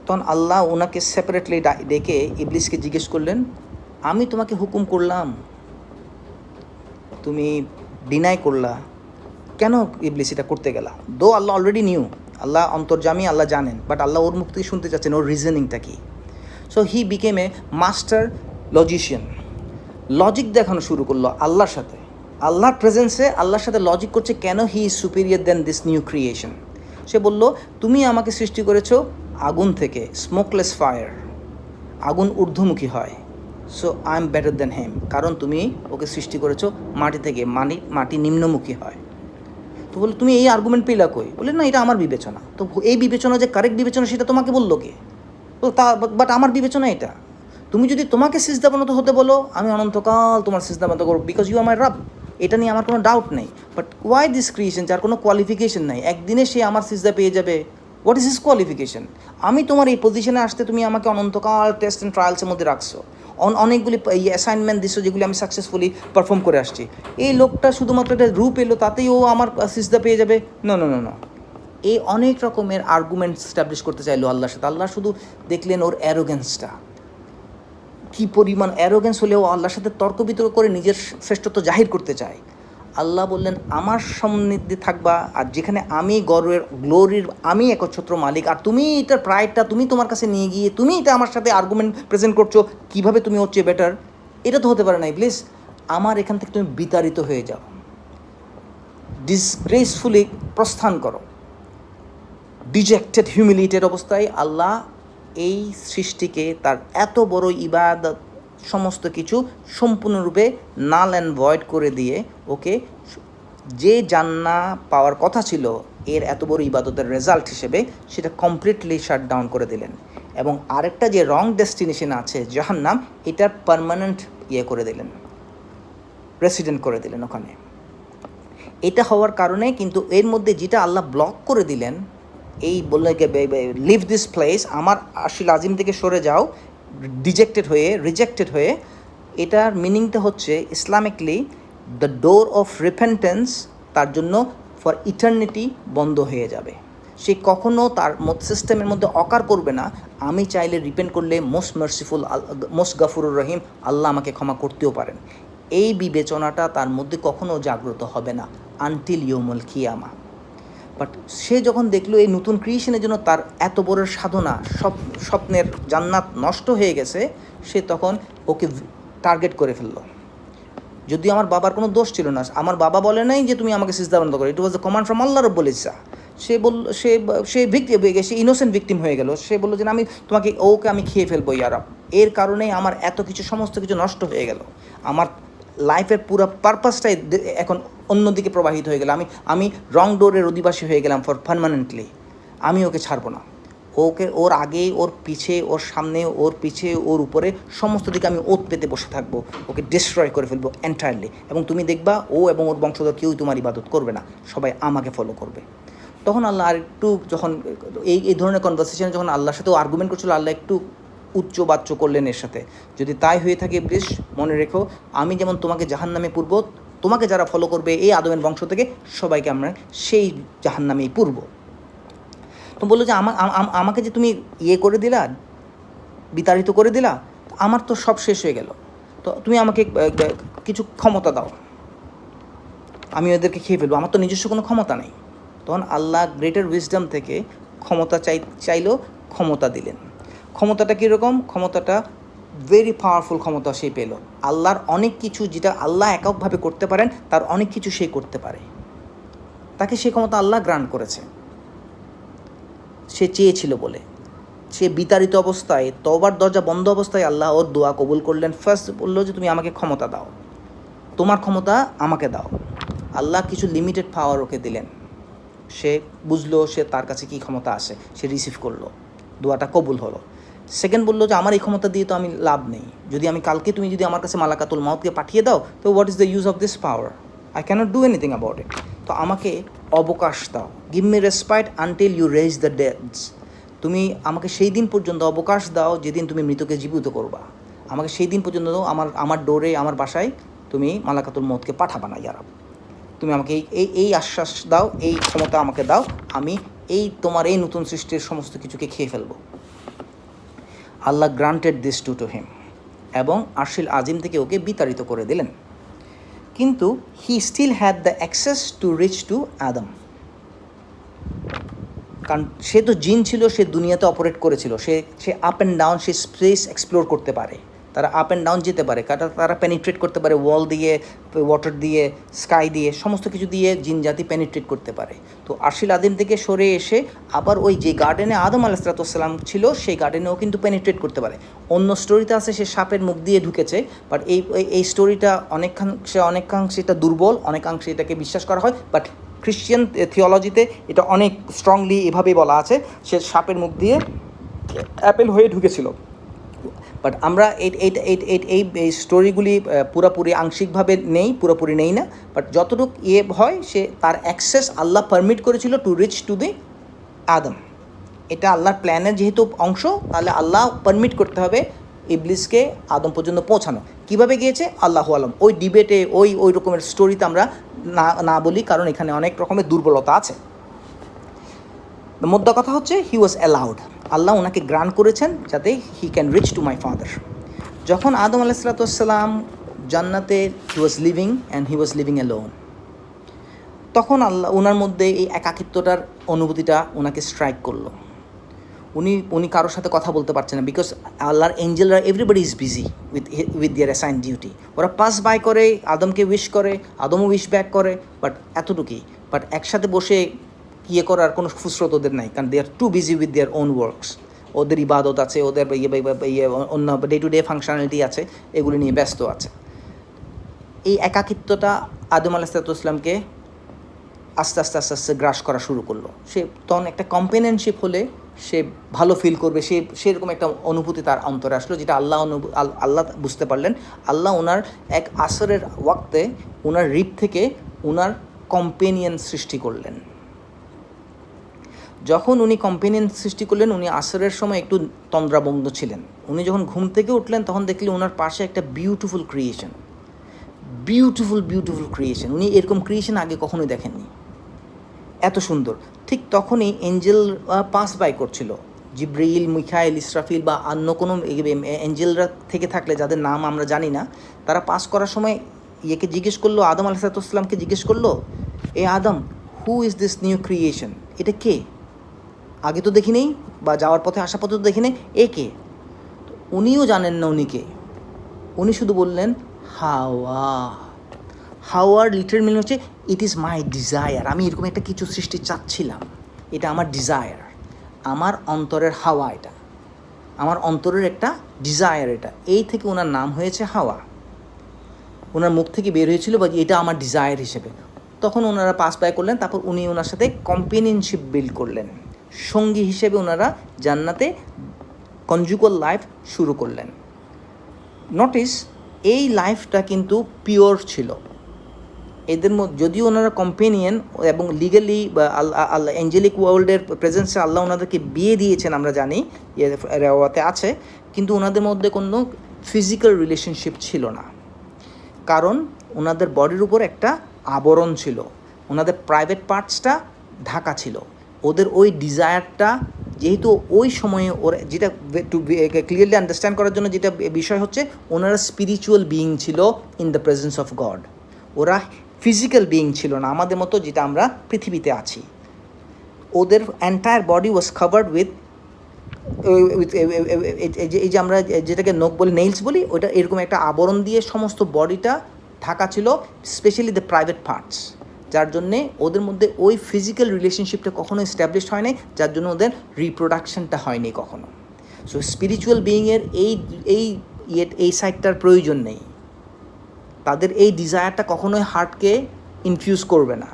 তখন আল্লাহ ওনাকে সেপারেটলি ডেকে ইবলিসকে জিজ্ঞেস করলেন, আমি তোমাকে হুকুম করলাম, তুমি ডিনাই করলা, কেন ইবলিস এটা করতে গেলা? দো আল্লাহ অলরেডি নিউ, আল্লাহ অন্তর্জামী, আল্লাহ জানেন, বাট আল্লাহ ওর মুখ থেকে শুনতে চাচ্ছেন ওর রিজনিংটা কী। So he became a master logician. Logic দেখানো শুরু করলো আল্লাহর সাথে, আল্লাহর প্রেজেন্সে আল্লাহর সাথে লজিক করছে, কেন he is superior than this new creation. সে বলল, তুমি আমাকে সৃষ্টি করেছো আগুন থেকে, স্মোকলেস ফায়ার, আগুন ঊর্ধ্বমুখী হয়, so I am better than him. কারণ তুমি ওকে সৃষ্টি করেছো মাটি থেকে, মাটি নিম্নমুখী হয়। তো বললো, তুমি এই আর্গুমেন্ট পেলা কই? বলে, না, এটা আমার বিবেচনা। তো এই বিবেচনা যে কারেক্ট বিবেচনা সেটা তোমাকে বললো কে? তো বাট আমার বিবেচনা এটা। তুমি যদি তোমাকে সিজদাবনত হতে বলো, আমি অনন্তকাল তোমার সিজদাবনত করবো, বিকজ ইউ আর মাই রব। এটা নিয়ে আমার কোনো ডাউট নেই। বাট ওয়াই দিস ক্রিয়েশন যার কোনো কোয়ালিফিকেশন নাই, একদিনে সে আমার সিজদা পেয়ে যাবে? What is his qualification? আমি তোমার এই পজিশনে আসতে তুমি আমাকে অনন্তকাল টেস্ট অ্যান্ড ট্রায়ালসের মধ্যে রাখছো, অনেকগুলি অ্যাসাইনমেন্ট দিচ্ছ যেগুলি আমি সাকসেসফুলি পারফর্ম করে আসছি। এই লোকটা শুধুমাত্র একটা রূপ এলো তাতেই ও আমার সিজদা পেয়ে যাবে? No no no no. এই অনেক রকমের আর্গুমেন্ট স্টাবলিশ করতে চাইলো আল্লাহর সাথে। আল্লাহ শুধু দেখলেন ওর অ্যারোগেন্সটা কী পরিমাণ, অ্যারোগেন্স হলেও আল্লাহর সাথে তর্ক বিতর্ক করে নিজের শ্রেষ্ঠত্ব জাহির করতে চায়। আল্লাহ বললেন আমার সান্নিধ্যে থাকবা, আর যেখানে আমি গ্লোরির আমি একচ্ছত্র মালিক, আর তুমি এটার প্রায়টা তুমি তোমার কাছে নিয়ে গিয়ে তুমি এটা আমার সাথে আর্গুমেন্ট প্রেজেন্ট করছো কীভাবে তুমি হচ্ছে বেটার, এটা তো হতে পারে না প্লিজ। আমার এখান থেকে তুমি বিতাড়িত হয়ে যাও, ডিসগ্রেসফুলি প্রস্থান করো। ডিজেক্টেড হিউমিলিটেড অবস্থায় আল্লাহ এই সৃষ্টিকে তার এত বড় ইবাদত সমস্ত কিছু সম্পূর্ণরূপে নাল অ্যান্ড ভয়েড করে দিয়ে ওকে যে জান্নাত পাওয়ার কথা ছিল এর এত বড় ইবাদতের রেজাল্ট হিসেবে সেটা কমপ্লিটলি শাট ডাউন করে দিলেন। এবং আরেকটা যে রং ডেস্টিনেশন আছে জাহান্নাম, এটার পার্মানেন্ট করে দিলেন, রেসিডেন্ট করে দিলেন ওখানে। এটা হওয়ার কারণে কিন্তু এর মধ্যে যেটা আল্লাহ ব্লক করে দিলেন, এই বললে লিভ দিস প্লেস, আমার আরশিল আজিম থেকে সরে যাও, রিজেক্টেড হয়ে, এটার মিনিংটা হচ্ছে ইসলামিকলি দ্য ডোর অফ রিপেন্টেন্স তার জন্য ফর ইটার্নিটি বন্ধ হয়ে যাবে। সে কখনও তার সিস্টেমের মধ্যে অকার করবে না আমি চাইলে রিপেন্ট করলে মোস্ট মার্সিফুল মোস্ট গাফুরুর রহিম আল্লাহ আমাকে ক্ষমা করতেও পারেন, এই বিবেচনাটা তার মধ্যে কখনও জাগ্রত হবে না আনটিল ইয়ৌমুল কিয়ামা। বাট সে যখন দেখলো এই নতুন ক্রিয়েশনের জন্য তার এত বড় সাধনা স্বপ্নের জান্নাত নষ্ট হয়ে গেছে, সে তখন ওকে টার্গেট করে ফেললো। যদিও আমার বাবার কোনো দোষ ছিল না, আমার বাবা বলে নাই যে তুমি আমাকে সিজদা বন্ধ করো, ইট ওয়াজ দ্য কমান্ড ফ্রম আল্লাহ রাব্বুল ইজ্জা। সে ভিক্টিম হয়ে গেছে, ইনোসেন্ট ভিক্টিম হয়ে গেল। সে বললো যে আমি তোমাকে ওকে আমি খেয়ে ফেলবো ইয়ারাব, এর কারণেই আমার এত কিছু সমস্ত কিছু নষ্ট হয়ে গেল, আমার লাইফের পুরো পারপাসটাই এখন অন্যদিকে প্রবাহিত হয়ে গেল, আমি রং ডোরের অধিবাসী হয়ে গেলাম ফর পার্মানেন্টলি। আমি ওকে ছাড়বো না, ওকে ওর আগে ওর পিছে ওর সামনে ওর পিছে ওর উপরে সমস্ত দিকে আমি ওত পেতে বসে থাকবো, ওকে ডিস্ট্রয় করে ফেলবো এন্টায়ারলি। এবং তুমি দেখবা ও এবং ওর বংশধর কেউই তোমার ইবাদত করবে না, সবাই আমাকে ফলো করবে। তখন আল্লাহ আর একটু যখন এই ধরনের কনভারসেশনে যখন আল্লাহর সাথেও আর্গুমেন্ট করছিল, আল্লাহ একটু উচ্চবাচ্য করলেন এর সাথে। যদি তাই হয়ে থাকে প্লিজ মনে রেখো, আমি যেমন তোমাকে জাহান্নামে পূর্ব, তোমাকে যারা ফলো করবে এই আদমের বংশ থেকে সবাইকে আমরা সেই জাহান্নামেই পূর্ব। তো বললো যে আমাকে যে তুমি করে দিলা, বিতাড়িত করে দিলা, আমার তো সব শেষ হয়ে গেল, তো তুমি আমাকে কিছু ক্ষমতা দাও, আমি ওদেরকে খেয়ে ফেলবো, আমার তো নিজস্ব কোনো ক্ষমতা নেই। তখন আল্লাহ গ্রেটার উইজডম থেকে ক্ষমতা চাইলেও ক্ষমতা দিলেন। ক্ষমতাটা কীরকম? ক্ষমতাটা ভেরি পাওয়ারফুল ক্ষমতা সে পেল। আল্লাহর অনেক কিছু যেটা আল্লাহ এককভাবে করতে পারেন তার অনেক কিছু সে করতে পারে, তাকে সে ক্ষমতা আল্লাহ গ্রান্ট করেছে, সে চেয়েছিল বলে। সে বিতাড়িত অবস্থায়, তওবার দরজা বন্ধ অবস্থায় আল্লাহ ওর দোয়া কবুল করলেন। ফার্স্ট বললো যে তুমি আমাকে ক্ষমতা দাও, তোমার ক্ষমতা আমাকে দাও। আল্লাহ কিছু লিমিটেড পাওয়ার ওকে দিলেন, সে বুঝলো সে তার কাছে কী ক্ষমতা আছে, সে রিসিভ করলো, দোয়াটা কবুল হলো। সেকেন্ড বললো যে আমার এই ক্ষমতা দিয়ে তো আমি লাভ নেই, যদি আমি কালকে তুমি যদি আমার কাছে মালাকাতুল মাউতকে পাঠিয়ে দাও তো what is the use of this power, I cannot do anything about it. তো আমাকে অবকাশ দাও, give me respite until you raise the deads. তুমি আমাকে সেই দিন পর্যন্ত অবকাশ দাও যেদিন তুমি মৃতকে জীবিত করবা, আমাকে সেই দিন পর্যন্ত আমার ডোরে আমার বাসায় তুমি মালাকাতুল মউতকে পাঠাবা না ইয়ারাব। তুমি আমাকে এই আশ্বাস দাও, এই ক্ষমতা আমাকে দাও, আমি তোমার এই নতুন সৃষ্টির সমস্ত কিছুকে খেয়ে ফেলবো। Allah granted this to him এবং আরশিল আজিম থেকে ওকে বিতাড়িত করে দিলেন। কিন্তু he still had the access to reach to Adam, কারণ সে তো জিন ছিল, সে দুনিয়াতে অপারেট করেছিল, সে আপ অ্যান্ড ডাউন, সে স্পেস এক্সপ্লোর করতে পারে, তারা আপ অ্যান্ড ডাউন যেতে পারে, তারা পেনিট্রেট করতে পারে, ওয়াল দিয়ে, ওয়াটার দিয়ে, স্কাই দিয়ে, সমস্ত কিছু দিয়ে জিন জাতি পেনিট্রেট করতে পারে। তো আরশিল আদিম থেকে সরে এসে আবার ওই যে গার্ডেনে আদম আলাইহিসসালাম ছিল সেই গার্ডেনেও কিন্তু পেনিট্রেট করতে পারে। অন্য স্টোরিতে আছে সে সাপের মুখ দিয়ে ঢুকেছে, বাট এই স্টোরিটা অনেকাংশে এটা দুর্বল, অনেকাংশে এটাকে বিশ্বাস করা হয়, বাট খ্রিশ্চান থিওলজিতে এটা অনেক স্ট্রংলি এভাবেই বলা আছে সে সাপের মুখ দিয়ে অ্যাপেল হয়ে ঢুকেছিল। বাট আমরা এই স্টোরিগুলি পুরোপুরি আংশিকভাবে নেই, পুরোপুরি নেই না, বাট যতটুকু হয় সে তার অ্যাক্সেস আল্লাহ পারমিট করেছিল টু রিচ টু দি আদম। এটা আল্লাহর প্ল্যানের যেহেতু অংশ, তাহলে আল্লাহ পারমিট করতে হবে ইবলিসকে আদম পর্যন্ত পৌঁছানো। কিভাবে গিয়েছে আল্লাহু আলম, ওই ডিবেটে ওই রকমের স্টোরিতে আমরা না বলি, কারণ এখানে অনেক রকমের দুর্বলতা আছে। মোদ্দা কথা হচ্ছে হি ওয়াজ অ্যালাউড, আল্লাহ ওনাকে গ্রান্ট করেছেন যাতে he can reach to my father. যখন আদম আলাইহিসসালাম জান্নাতে he was living and he was living alone, তখন আল্লাহ ওনার মধ্যে এই একাকিত্বটার অনুভূতিটা ওনাকে স্ট্রাইক করলো। উনি কারোর সাথে কথা বলতে পারছে না, বিকজ আল্লাহর এঞ্জেলরা everybody is busy with their assign duty. ওরা পাস বাই করে, আদমকে উইশ করে, আদমও উইশ ব্যাক করে, বাট এতটুকুই। বাট একসাথে বসে করার কোনো ফুসরত ওদের নাই, কারণ they are too busy with their own works. ওদের ইবাদত আছে, ওদের অন্য ডে টু ডে ফাংশনালিটি আছে, এগুলি নিয়ে ব্যস্ত আছে। এই একাকিত্বটা আদম আলাইহিসসালামকে আস্তে আস্তে আস্তে আস্তে গ্রাস করা শুরু করলো। সে তখন একটা কম্পেনিয়নশিপ হলে সে ভালো ফিল করবে, সেরকম একটা অনুভূতি তার অন্তরে আসলো, যেটা আল্লাহ বুঝতে পারলেন। আল্লাহ ওনার এক আসরের ওয়াক্তে ওনার রিপ থেকে ওনার কম্পেনিয়ন সৃষ্টি করলেন। যখন উনি কম্পেনিয়ন সৃষ্টি করলেন, উনি আসরের সময় একটু তন্দ্রাবন্ধ ছিলেন। উনি যখন ঘুম থেকে উঠলেন, তখন দেখলেন ওনার পাশে একটা বিউটিফুল ক্রিয়েশন। ক্রিয়েশন, উনি এরকম ক্রিয়েশন আগে কখনোই দেখেননি, এত সুন্দর। ঠিক তখনই এঞ্জেল পাস বাই করছিল, জিব্রাইল, মিকাইল, ইসরাফিল বা অন্য কোনো এঞ্জেলরা থেকে থাকলে যাদের নাম আমরা জানি না, তারা পাস করার সময় ইয়েকে জিজ্ঞেস করলো, আদম আলাইহিসসালামকে জিজ্ঞেস করলো, এ Adam, who is this new creation? এটা কে? আগে তো দেখি নেই, বা যাওয়ার পথে আসা পথে তো দেখি নেই, এ কে? উনিও জানেন না উনি কে। উনি শুধু বললেন হাওয়া। হাওয়ার লিটার মিনিং হচ্ছে ইট ইজ মাই ডিজায়ার। আমি এরকম একটা কিছু সৃষ্টি চাচ্ছিলাম, এটা আমার ডিজায়ার, আমার অন্তরের হাওয়া, এটা আমার অন্তরের একটা ডিজায়ার। এটা এই থেকে ওনার নাম হয়েছে হাওয়া। ওনার মুখ থেকে বের হয়েছিল বা এটা আমার ডিজায়ার হিসেবে। তখন ওনারা পাস বাই করলেন, তারপর উনি ওনার সাথে কম্পেনিয়নশিপ বিল্ড করলেন, সঙ্গী হিসেবে ওনারা জান্নাতে কনজুগাল লাইফ শুরু করলেন। নোটিস, এই লাইফটা কিন্তু পিওর ছিল এদের মধ্যে। যদিও ওনারা কম্পেনিয়ন এবং লিগালি বা আল্লাহ এঞ্জেলিক ওয়ার্ল্ডের প্রেজেন্সে আল্লাহ ওনাদেরকে বিয়ে দিয়েছেন, আমরা জানি রেওয়াতে আছে, কিন্তু ওনাদের মধ্যে কোনো ফিজিক্যাল রিলেশনশিপ ছিল না, কারণ ওনাদের বডির উপর একটা আবরণ ছিল, ওনাদের প্রাইভেট পার্টসটা ঢাকা ছিল। ওদের ওই ডিজায়ারটা, যেহেতু ওই সময়ে ওরা যেটা টু ক্লিয়ারলি আন্ডারস্ট্যান্ড করার জন্য যেটা বিষয় হচ্ছে, ওনারা স্পিরিচুয়াল বিইং ছিল in the presence of god. ওরা ফিজিক্যাল বিইং ছিল না আমাদের মতো, যেটা আমরা পৃথিবীতে আছি। ওদের entire body was covered with এই যে আমরা যেটাকে নখ বলি, নেইলস বলি, ওটা এরকম একটা আবরণ দিয়ে সমস্ত বডিটা ঢাকা ছিল, স্পেশালি দ্য প্রাইভেট পার্টস, যার জন্যে ওদের মধ্যে ওই ফিজিক্যাল রিলেশনশিপটা কখনো এস্টাবলিশ হয় নাই, যার জন্য ওদের রিপ্রোডাকশনটা হয়নি কখনো। সো স্পিরিচুয়াল বিইংয়ের এই সাইডটার প্রয়োজন নেই, তাদের এই ডিজায়ারটা কখনোই হার্টকে ইনফিউজ করবে না,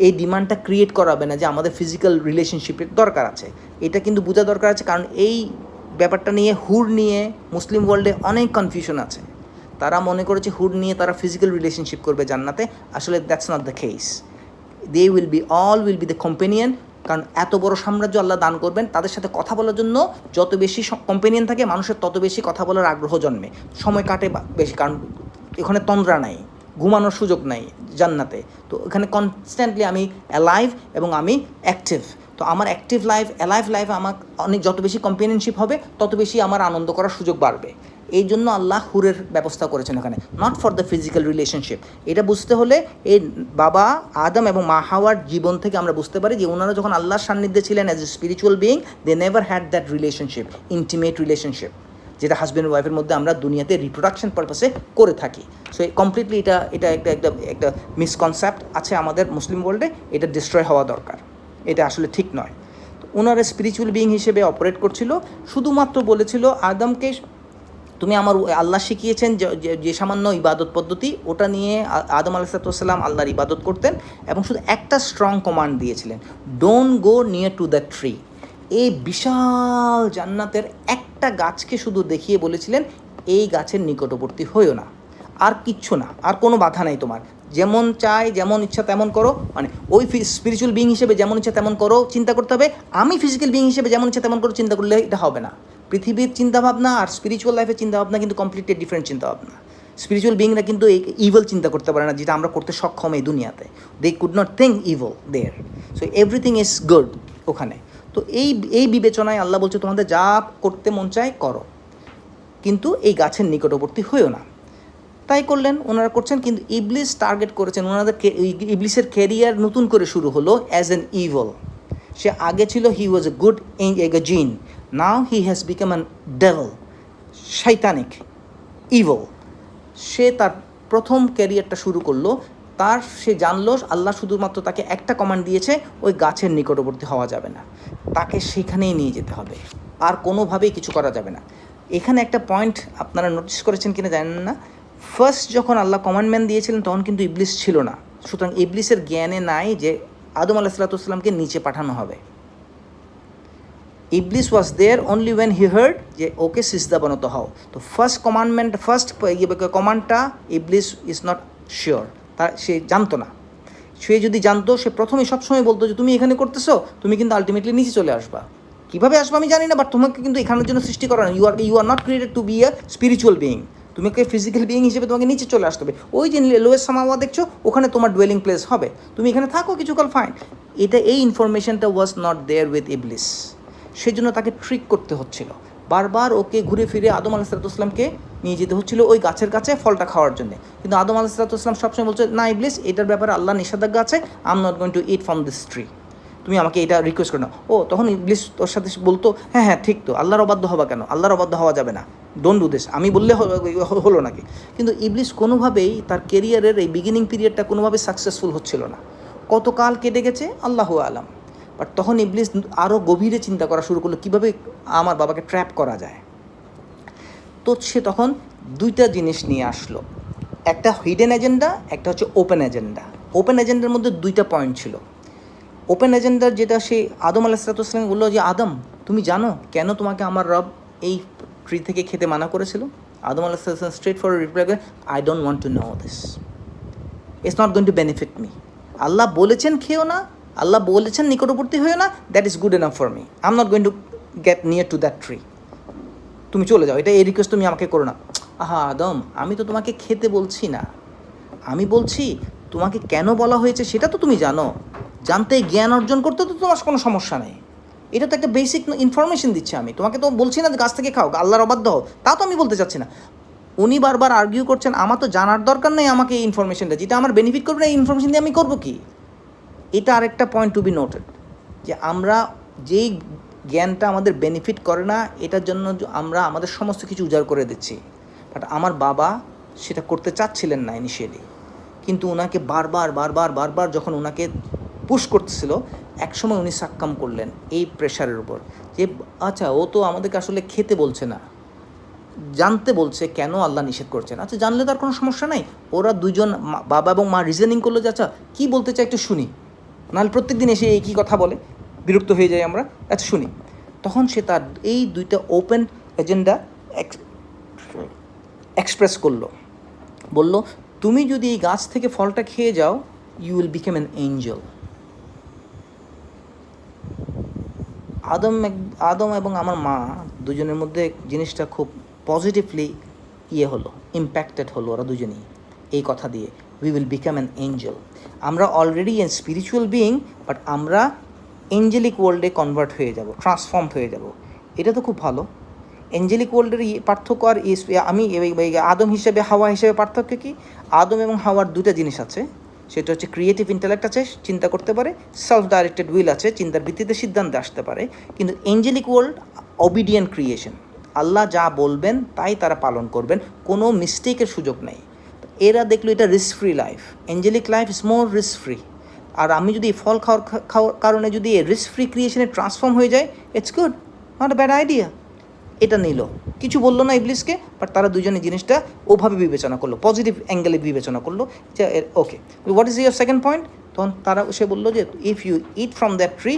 এই ডিমান্ডটা ক্রিয়েট করাবে না যে আমাদের ফিজিক্যাল রিলেশনশিপের দরকার আছে। এটা কিন্তু বোঝা দরকার আছে, কারণ এই ব্যাপারটা নিয়ে হুড নিয়ে মুসলিম ওয়ার্ল্ডে অনেক কনফিউশন আছে। তারা মনে করেছে হুড নিয়ে তারা ফিজিক্যাল রিলেশনশিপ করবে জান্নাতে, আসলে that's not the case. They will be the companion, কারণ এত বড় সাম্রাজ্য আল্লাহ দান করবেন, তাদের সাথে কথা বলার জন্য যত বেশি কম্পেনিয়ন থাকে, মানুষের তত বেশি কথা বলার আগ্রহ জন্মে, সময় কাটে বেশি, কারণ এখানে তন্দ্রা নাই, ঘুমানোর সুযোগ নাই জান্নাতে। তো এখানে কনস্ট্যান্টলি আমি অ্যালাইভ এবং আমি অ্যাক্টিভ। তো আমার অ্যাক্টিভ লাইফ, অ্যালাইভ লাইফ আমার অনেক, যত বেশি কম্পেনিয়নশিপ হবে তত বেশি আমার আনন্দ করার সুযোগ বাড়বে। এই জন্য আল্লাহ হুরের ব্যবস্থা করেছেন এখানে, not for the physical relationship. এটা বুঝতে হলে এই বাবা আদম এবং মা হাওয়ার জীবন থেকে আমরা বুঝতে পারি যে ওনারা যখন আল্লাহর সান্নিধ্যে ছিলেন as a spiritual being, they never had that relationship, intimate relationship, যেটা হাজব্যান্ড ওয়াইফের মধ্যে আমরা দুনিয়াতে রিপ্রোডাকশন পারপাসে করে থাকি। সো কমপ্লিটলি এটা একটা মিসকনসেপ্ট আছে আমাদের মুসলিম ওয়ার্ল্ডে, এটা ডিস্ট্রয় হওয়া দরকার, এটা আসলে ঠিক নয়। তো ওনারা স্পিরিচুয়াল বিইং হিসেবে অপারেট করছিল, শুধুমাত্র বলেছিল আদমকে, তুমি আমার আল্লাহ শিখিয়েছেন যে সামান্য ইবাদত পদ্ধতি, ওটা নিয়ে আদম আলাইহিসসালাম আল্লাহর ইবাদত করতেন, এবং শুধু একটা স্ট্রং কমান্ড দিয়েছিলেন, don't go near to the tree. এই বিশাল জান্নাতের একটা গাছকে শুধু দেখিয়ে বলেছিলেন এই গাছের নিকটবর্তী হইও না, আর কিচ্ছু না, আর কোনো বাধা নেই তোমার, যেমন চাই যেমন ইচ্ছা তেমন করো, মানে ওই স্পিরিচুয়াল বিইং হিসেবে যেমন ইচ্ছা তেমন করো চিন্তা করতে হবে, আমি ফিজিক্যাল বিইং হিসেবে যেমন ইচ্ছা তেমন করো চিন্তা করলে এটা হবে না। পৃথিবীর চিন্তাভাবনা আর স্পিরিচুয়াল লাইফের চিন্তাভাবনা কিন্তু কমপ্লিটলি ডিফারেন্ট চিন্তাভাবনা। স্পিরিচুয়াল বিইংরা কিন্তু এই ইভল চিন্তা করতে পারে না, যেটা আমরা করতে সক্ষম এই দুনিয়াতে। They could not think evil there, so everything is good ওখানে। তো এই বিবেচনায় আল্লাহ বলছে তোমাদের যা করতে মন চায় করো, কিন্তু এই গাছের নিকটবর্তী হইও না। তাই করলেন, ওনারা করছেন, কিন্তু ইবলিস টার্গেট করেছেন ওনাদের। ইবলিসের ক্যারিয়ার নতুন করে শুরু হলো অ্যাজ অ্যান ইভল। সে আগে ছিল হি ওয়াজ a good jinn, now he has become an devil, satanic, evil. সে তার প্রথম ক্যারিয়ারটা শুরু করলো, সে জানলো আল্লাহ শুধুমাত্র তাকে একটা কমান্ড দিয়েছে, ওই গাছের নিকটবর্তী হওয়া যাবে না, তাকে সেখানেই নিয়ে যেতে হবে, আর কোনোভাবেই কিছু করা যাবে না। এখানে একটা পয়েন্ট আপনারা নোটিস করেছেন কিনা জানেন না, ফার্স্ট যখন আল্লাহ কমান্ডমেন্ট দিয়েছিলেন তখন কিন্তু ইবলিস ছিল না, সুতরাং ইবলিসের জ্ঞানে নাই যে আদম আলাইহিসসালাতুসসালামকে নিচে পাঠানো হবে। ইবলিস ওয়াজ দেয়ার অনলি ওয়েন হি হার্ড যে ওকে সিজদা বানাতে হও। তো ফার্স্ট কমান্ডটা ইবলিস ইজ নট শিওর, সে জানতো না। সে যদি জানতো, সে প্রথমে সবসময় বলতো যে তুমি এখানে করতেছো, তুমি কিন্তু আলটিমেটলি নিচে চলে আসবা। কীভাবে আসবা আমি জানি না, বাট তোমাকে কিন্তু এখানের জন্য সৃষ্টি করা না। You are not created to be a spiritual being, তোমাকে ফিজিক্যাল বিইং হিসেবে তোমাকে নিচে চলে আসতে হবে। ওই যে লোয়েস্ট সামাওয়া দেখছো, ওখানে তোমার ডুয়েলিং প্লেস হবে, তুমি এখানে থাকো কিছুকাল, ফাইন। এই ইনফরমেশনটা ওয়াজ নট দেয়ার উইথ ইবলিস, সেজন্য তাকে ট্রিক করতে হচ্ছিল। বারবার ওকে ঘুরে ফিরে আদম আলাইহিসসালাতুসসালামকে নিয়ে যেতে হচ্ছিল ওই গাছের কাছে ফলটা খাওয়ার জন্য, কিন্তু আদম আলাইহিসসালাতুসসালাম সবসময় বলছে না ইবলিস, এটার ব্যাপারে আল্লাহ নিষেধাজ্ঞা আছে, I am not going two it from this tree, তুমি আমাকে এটা রিকোয়েস্ট করো না। তখন ইবলিস তোর সাথে বলতো হ্যাঁ ঠিক তো, আল্লাহর অবাধ্য হবা কেন, আল্লাহর অবাধ্য হওয়া যাবে না, ডোন্ট ডু দিস, আমি বললে হলো নাকি। কিন্তু ইবলিস কোনোভাবেই তার কেরিয়ারের এই বিগিনিং পিরিয়ডটা কোনোভাবেই সাকসেসফুল হচ্ছিল না। কতকাল কেটে গেছে আল্লাহু আলাম, বাট তখন ইবলিস আরও গভীরে চিন্তা করা শুরু করলো কীভাবে আমার বাবাকে ট্র্যাপ করা যায়। তো সে তখন দুইটা জিনিস নিয়ে আসলো, একটা হিডেন এজেন্ডা, একটা হচ্ছে ওপেন এজেন্ডা। ওপেন এজেন্ডার মধ্যে দুইটা পয়েন্ট ছিল। ওপেন এজেন্ডার যেটা, সে আদম আলাইহিসসালাম বললো যে আদম তুমি জানো কেন তোমাকে আমার রব এই ট্রি থেকে খেতে মানা করেছিল? আদম আলাইহিসসালাম স্ট্রেট ফর রিপ্লাই করে, I don't want to know this, it's not going to benefit me. Allah বলেছেন খেও না, আল্লাহ বলেছেন নিকটবর্তী হয়েও না, that is good enough for me, I am not going to get near to that tree, তুমি চলে যাও, এই রিকোয়েস্ট তুমি আমাকে করো না। আদম, আমি তো তোমাকে খেতে বলছি না, আমি বলছি তোমাকে কেন বলা হয়েছে সেটা তো তুমি জানো, জানতে জ্ঞান অর্জন করতে তো তোমার কোনো সমস্যা নেই, এটা তো একটা বেসিক ইনফরমেশন দিচ্ছি আমি তোমাকে, তো বলছি না যে গাছ থেকে খাও, আল্লাহর অবাধ্য হও, তা তো আমি বলতে চাচ্ছি না। উনি বারবার আর্গিউ করছেন আমার তো জানার দরকার নেই, আমাকে এই ইনফরমেশনটা যেটা আমার বেনিফিট করবে না, এই ইনফরমেশন দিয়ে আমি করবো কি? এটা আরেকটা পয়েন্ট টু বি নোটেড, যে আমরা যেই জ্ঞানটা আমাদের বেনিফিট করে না, এটার জন্য আমরা আমাদের সমস্ত কিছু উজাড় করে দিচ্ছি। বাট আমার বাবা সেটা করতে চাচ্ছিলেন না ইনিশিয়ালি, কিন্তু ওনাকে বারবার যখন ওনাকে পুশ করতেছিল, একসময় উনি সাক্কাম করলেন এই প্রেশারের উপর, যে আচ্ছা ও তো আমাদেরকে আসলে খেতে বলছে না, জানতে বলছে কেন আল্লাহ নিষেধ করছেন। আচ্ছা জানলে তার কোনো সমস্যা নাই। ওরা দুজন বাবা এবং মা রিজনিং করলো যে আচ্ছা কী বলতে চাই একটু শুনি, নাহলে প্রত্যেক দিন এসে এই কী কথা বলে, বিরক্ত হয়ে যাই আমরা, আচ্ছা শুনি। তখন সে তার এই দুইটা ওপেন এজেন্ডা এক্সপ্রেস করলো, বলল তুমি যদি এই গাছ থেকে ফলটা খেয়ে যাও, you will become an angel. Adam এবং আমার মা দুজনের মধ্যে জিনিসটা খুব পজিটিভলি হলো, ইম্প্যাক্টেড হলো ওরা দুজনেই এই কথা দিয়ে, we will become an angel. আমরা already an spiritual being, but আমরা এঞ্জেলিক ওয়ার্ল্ডে কনভার্ট হয়ে যাব, ট্রান্সফর্ম হয়ে যাব। এটা তো খুব ভালো। এঞ্জেলিক ওয়ার্ল্ডের পার্থক্য আর আমি আদম হিসেবে হাওয়া হিসেবে পার্থক্য কি? আদম এবং হাওয়ার দুটা জিনিস আছে, সেটা হচ্ছে ক্রিয়েটিভ ইন্টেলেক্ট আছে, চিন্তা করতে পারে, সেলফ ডাইরেক্টেড উইল আছে, চিন্তার ভিত্তিতে সিদ্ধান্তে আসতে পারে। কিন্তু এঞ্জেলিক ওয়ার্ল্ড অবিডিয়েন্ট ক্রিয়েশন, আল্লাহ যা বলবেন তাই তারা পালন করবেন, কোনো মিস্টেকের সুযোগ নেই। এরা দেখলো এটা risk free life, angelic life is more risk free. আর আমি যদি ফল খাওয়ার কারণে যদি রিস্ক ফ্রি ক্রিয়েশনে ট্রান্সফর্ম হয়ে যায়, it's good, not a bad idea. এটা নিল, কিছু বললো না ইবলিসকে, বাট তারা দুজনে জিনিসটা ওভাবে বিবেচনা করলো, পজিটিভ অ্যাঙ্গেলে বিবেচনা করলো যে okay, what is your second point? তো তখন সে বললো যে if you eat from that tree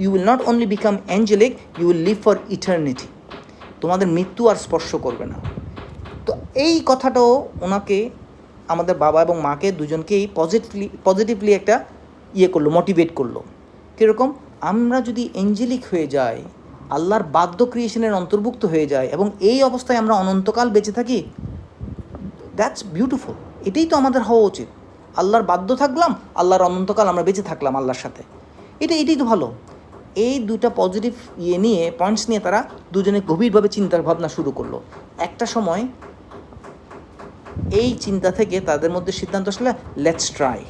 you will not only become angelic, you will live for eternity. তোমাদের মৃত্যু আর স্পর্শ করবে না। তো এই কথাটাও ওনাকে, আমাদের বাবা এবং মাকে দুজনকেই পজিটিভলি একটা করলো, মোটিভেট করলো। কীরকম? আমরা যদি অ্যাঞ্জেলিক হয়ে যাই, আল্লাহর বাদ্য ক্রিয়েশনের অন্তর্ভুক্ত হয়ে যায় এবং এই অবস্থায় আমরা অনন্তকাল বেঁচে থাকি, দ্যাটস বিউটিফুল। এটাই তো আমাদের হওয়া উচিত। আল্লাহর বাধ্য থাকলাম, আল্লাহর অনন্তকাল আমরা বেঁচে থাকলাম আল্লাহর সাথে, এটাই তো ভালো। এই দুটা পজিটিভ নিয়ে, পয়েন্টস নিয়ে তারা দুজনে গভীরভাবে চিন্তার ভাবনা শুরু করলো। একটা সময় এই চিন্তা থেকে তাদের মধ্যে সিদ্ধান্ত আসলে লেটস ট্রাই।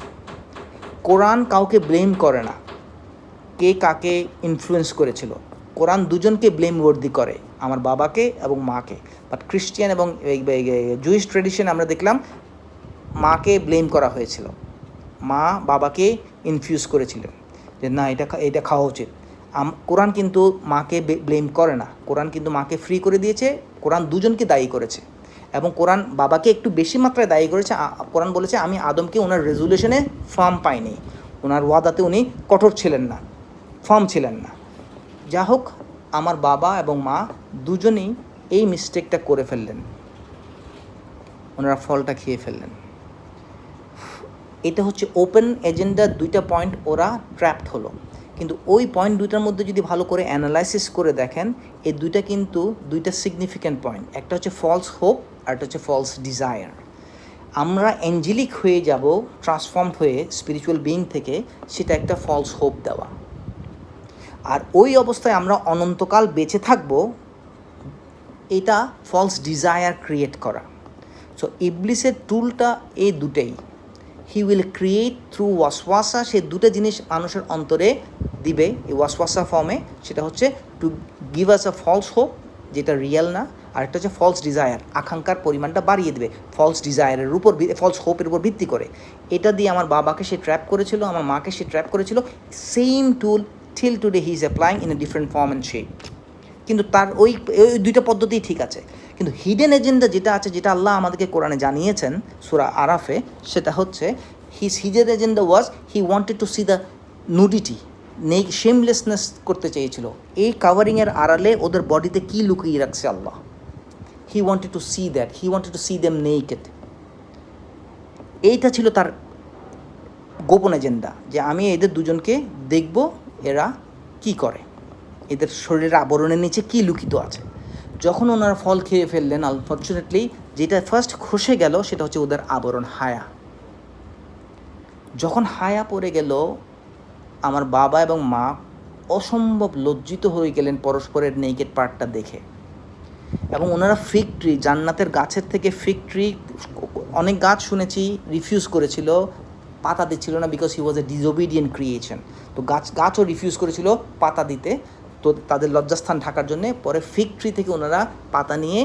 কোরআন কাউকে ব্লেম করে না কে কাকে ইনফ্লুয়েন্স করেছিল, কোরআন দুজনকে ব্লেম ওয়ার্দি করে, আমার বাবাকে এবং মাকে। বাট খ্রিস্টিয়ান এবং জুইশ ট্রেডিশন আমরা দেখলাম মাকে ব্লেম করা হয়েছিল, মা বাবাকে ইনফিউজ করেছিলেন যে না এটা খাওয়া উচিত। কোরআন কিন্তু মাকে ব্লেম করে না, কোরআন কিন্তু মাকে ফ্রি করে দিয়েছে, কোরআন দুজনকে দায়ী করেছে। এবং কোরআন বাবাকে একটু বেশি মাত্রায় দায়ী করেছে। কোরআন বলেছে আমি আদমকে ওনার রেজুলেশনে ফার্ম পাইনি, ওনার ওয়াদাতে উনি কঠোর ছিলেন না, ফার্ম ছিলেন না। যা হোক, আমার বাবা এবং মা দুজনেই এই মিস্টেকটা করে ফেললেন, ওনারা ফলটা খেয়ে ফেললেন। এটা হচ্ছে ওপেন এজেন্ডার দুইটা পয়েন্ট, ওরা ট্র্যাপড হলো। কিন্তু ওই পয়েন্ট দুইটার মধ্যে যদি ভালো করে অ্যানালাইসিস করে দেখেন, এই দুইটা কিন্তু দুইটা সিগনিফিক্যান্ট পয়েন্ট। একটা হচ্ছে ফলস হোপ, আর একটা হচ্ছে ফলস ডিজায়ার। আমরা অ্যাঞ্জেলিক হয়ে যাব, ট্রান্সফর্মড হয়ে স্পিরিচুয়াল বিইং থেকে, সেটা একটা ফলস হোপ দেওয়া। আর ওই অবস্থায় আমরা অনন্তকাল বেঁচে থাকব, এটা ফলস ডিজায়ার ক্রিয়েট করা। সো ইবলিসের টুলটা এই দুটেই, হি উইল ক্রিয়েট থ্রু ওয়াসওয়াসা। সে দুটো জিনিস মানুষের অন্তরে দিবে এই ওয়াসওয়াসা ফর্মে। সেটা হচ্ছে to give us a false hope, যেটা রিয়েল না। আরেকটা হচ্ছে ফলস ডিজায়ার, আকাঙ্ক্ষার পরিমাণটা বাড়িয়ে দেবে ফলস ডিজায়ারের উপর, ফলস হোপের উপর ভিত্তি করে। এটা দিয়ে আমার বাবাকে সে ট্র্যাপ করেছিল, আমার মাকে সে ট্র্যাপ করেছিল। Same tool till today he is applying in a different form and shape. কিন্তু তার ওই দুইটা পদ্ধতিই ঠিক আছে। কিন্তু হিডেন এজেন্ডা যেটা আছে, যেটা আল্লাহ আমাদেরকে কোরআনে জানিয়েছেন সূরা আরাফে, সেটা হচ্ছে his hidden agenda was he wanted to see the nudity, shamelessness করতে চেয়েছিল। এই কাভারিংয়ের আড়ালে ওদের বডিতে কী লুকিয়ে রাখছে Allah, he wanted to see that, he wanted to see them naked. এইটা ছিল তার গোপন এজেন্ডা, যে আমি এদের দুজনকে দেখব এরা কি করে, এদের শরীরের আবরণের নিচে কী লুকিত আছে। যখন ওনারা ফল খেয়ে ফেললেন, আনফর্চুনেটলি যেটা ফার্স্ট খসে গেল সেটা হচ্ছে ওদের আবরণ, হায়া। যখন হায়া পড়ে গেল, আমার বাবা এবং মা অসম্ভব লজ্জিত হয়ে গেলেন পরস্পরের নেকেড পার্টটা দেখে। এবং ওনারা ফিগ ট্রি, জান্নাতের গাছের থেকে ফিগ ট্রি, অনেক গাছ শুনেছি রিফিউজ করেছিল, পাতা দিচ্ছিল না, because he was A ডিসওবিডিয়েন্ট creation. তো গাছও রিফিউজ করেছিল পাতা দিতে, তো তাদের লজ্জাস্থান ঢাকার জন্যে। পরে ফিগ ট্রি থেকে ওনারা পাতা নিয়ে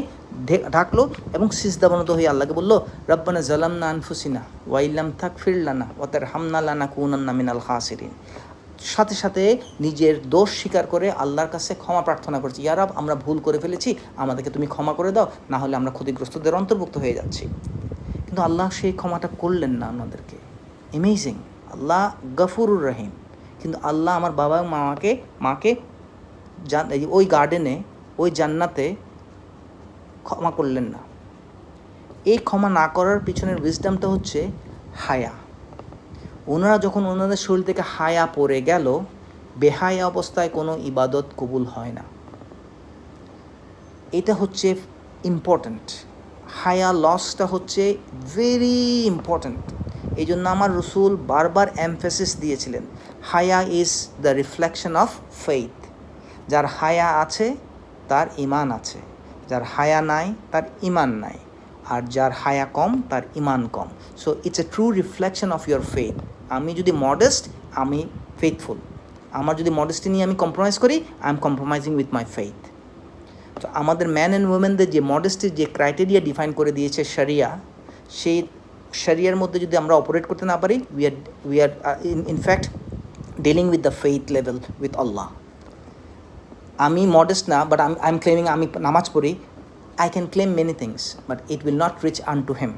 ঢাকলো এবং সিজদাবনত হয়ে আল্লাহকে বললো, রব্বানা জালামনা আনফুসিনা ওয়াইল্লাম তাগফির লানা ওয়া তারহামনা লানাকুনান্না মিনাল খাসিরিন। সাথে সাথে নিজের দোষ স্বীকার করে আল্লাহর কাছে ক্ষমা প্রার্থনা করছি, ইয়া রব আমরা ভুল করে ফেলেছি, আমাদেরকে তুমি ক্ষমা করে দাও, না হলে আমরা ক্ষতিগ্রস্তদের অন্তর্ভুক্ত হয়ে যাচ্ছি। কিন্তু আল্লাহ সেই ক্ষমাটা করলেন না আমাদেরকে। অ্যামেজিং, আল্লাহ গফুরুর রহিম। কিন্তু আল্লাহ আমার বাবা এবং মাকে ওই গার্ডেনে, ওই জান্নাতে ক্ষমা করলেন না। এই ক্ষমা না করার পিছনের উইজডমটা হচ্ছে হায়া। ওনারা যখন ওনাদের শরীর থেকে হায়া পড়ে গেল, বেহায়া অবস্থায় কোনো ইবাদত কবুল হয় না। এটা হচ্ছে ইম্পর্ট্যান্ট, হায়া লসটা হচ্ছে ভেরি ইম্পর্ট্যান্ট। এই জন্য আমার রসুল বারবার এমফেসিস দিয়েছিলেন, হায়া is the reflection of faith. যার হায়া আছে তার ইমান আছে, যার হায়া নাই তার ইমান নাই, আর যার হায়া কম তার ইমান কম। So it's a true reflection of your faith. আমি যদি মডেস্ট, আমি ফেইথফুল। আমার যদি মডেস্টি নিয়ে আমি কম্প্রোমাইজ করি, I am compromising with my faith. তো আমাদের ম্যান অ্যান্ড উইমেনদের যে মডেস্টির যে ক্রাইটেরিয়া ডিফাইন করে দিয়েছে শরিয়া, সেই শরিয়ার মধ্যে যদি আমরা অপারেট করতে না পারি, we are in fact dealing with the faith level with Allah. আমি মডেস্ট না, বাট আই এম ক্লেমিং আমি নামাজ পড়ি, I can claim many things, but it will not reach unto him.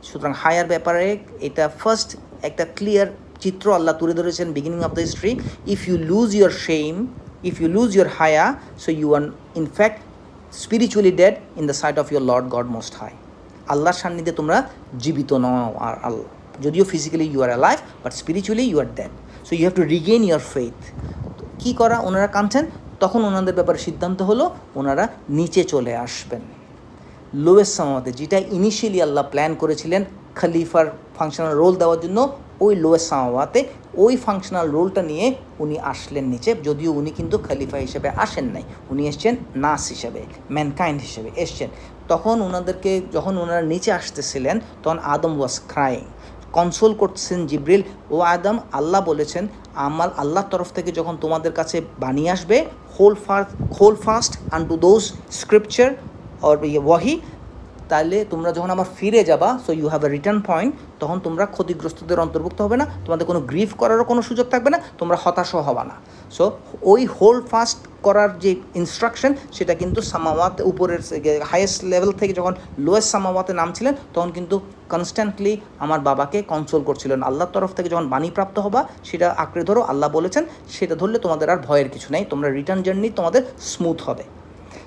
সুতরাং হায়ার ব্যাপারে এটা ফার্স্ট একটা ক্লিয়ার চিত্র আল্লাহ তুলে ধরেছেন beginning of the history. If you lose your shame, if you lose your হায়া, so you are in fact spiritually dead in the sight of your Lord God most high. আল্লাহর সান্নিধ্যে তোমরা জীবিত নও, আর আল্লাহ যদিও physically you are alive but spiritually you are dead, so you have to regain your faith. কী করা ওনারা কাঁদছেন, তখন ওনাদের ব্যাপারে সিদ্ধান্ত হলো ওনারা নিচে চলে আসবেন লোয়েস্ট সামাওয়াতে, যেটা ইনিশিয়ালি আল্লাহ প্ল্যান করেছিলেন খলিফার ফাংশনাল রোল দেওয়ার জন্য। ওই লোয়েস্ট সামাওয়াতে ওই ফাংশনাল রোলটা নিয়ে উনি আসলেন নিচে, যদিও উনি কিন্তু খলিফা হিসেবে আসেন নাই, উনি এসছেন নাস হিসেবে, ম্যানকাইন্ড হিসেবে এসছেন। তখন ওনাদেরকে যখন ওনারা নিচে আসতেছিলেন তখন আদম ওয়াজ ক্রাইং, কনসোল করছেন জিব্রিল, ও আদম আল্লাহ বলেছেন আমার আল্লাহর তরফ থেকে যখন তোমাদের কাছে বানিয়ে আসবে hold fast unto those scripture or ওয়াহি, তাহলে তোমরা যখন আবার ফিরে যাবা, so you have a return point, তখন তোমরা ক্ষতিগ্রস্তদের অন্তর্ভুক্ত হবে না, তোমাদের কোনো গ্রিফ করারও কোনো সুযোগ থাকবে না, তোমরা হতাশও হবা না। সো ওই হোল ফাস্ট করার যে ইনস্ট্রাকশন সেটা কিন্তু সামাওয়াত উপরের হাইয়েস্ট লেভেল থেকে যখন লোয়েস্ট সামাওয়াতে নামছিলেন তখন কিন্তু কনস্ট্যান্টলি আমার বাবাকে কনসোল করছিলেন। আল্লাহর তরফ থেকে যখন বাণীপ্রাপ্ত হবা সেটা আঁকড়ে ধরো, আল্লাহ বলেছেন সেটা ধরলে তোমাদের আর ভয়ের কিছু নেই, তোমরা রিটার্ন জার্নি তোমাদের স্মুথ হবে।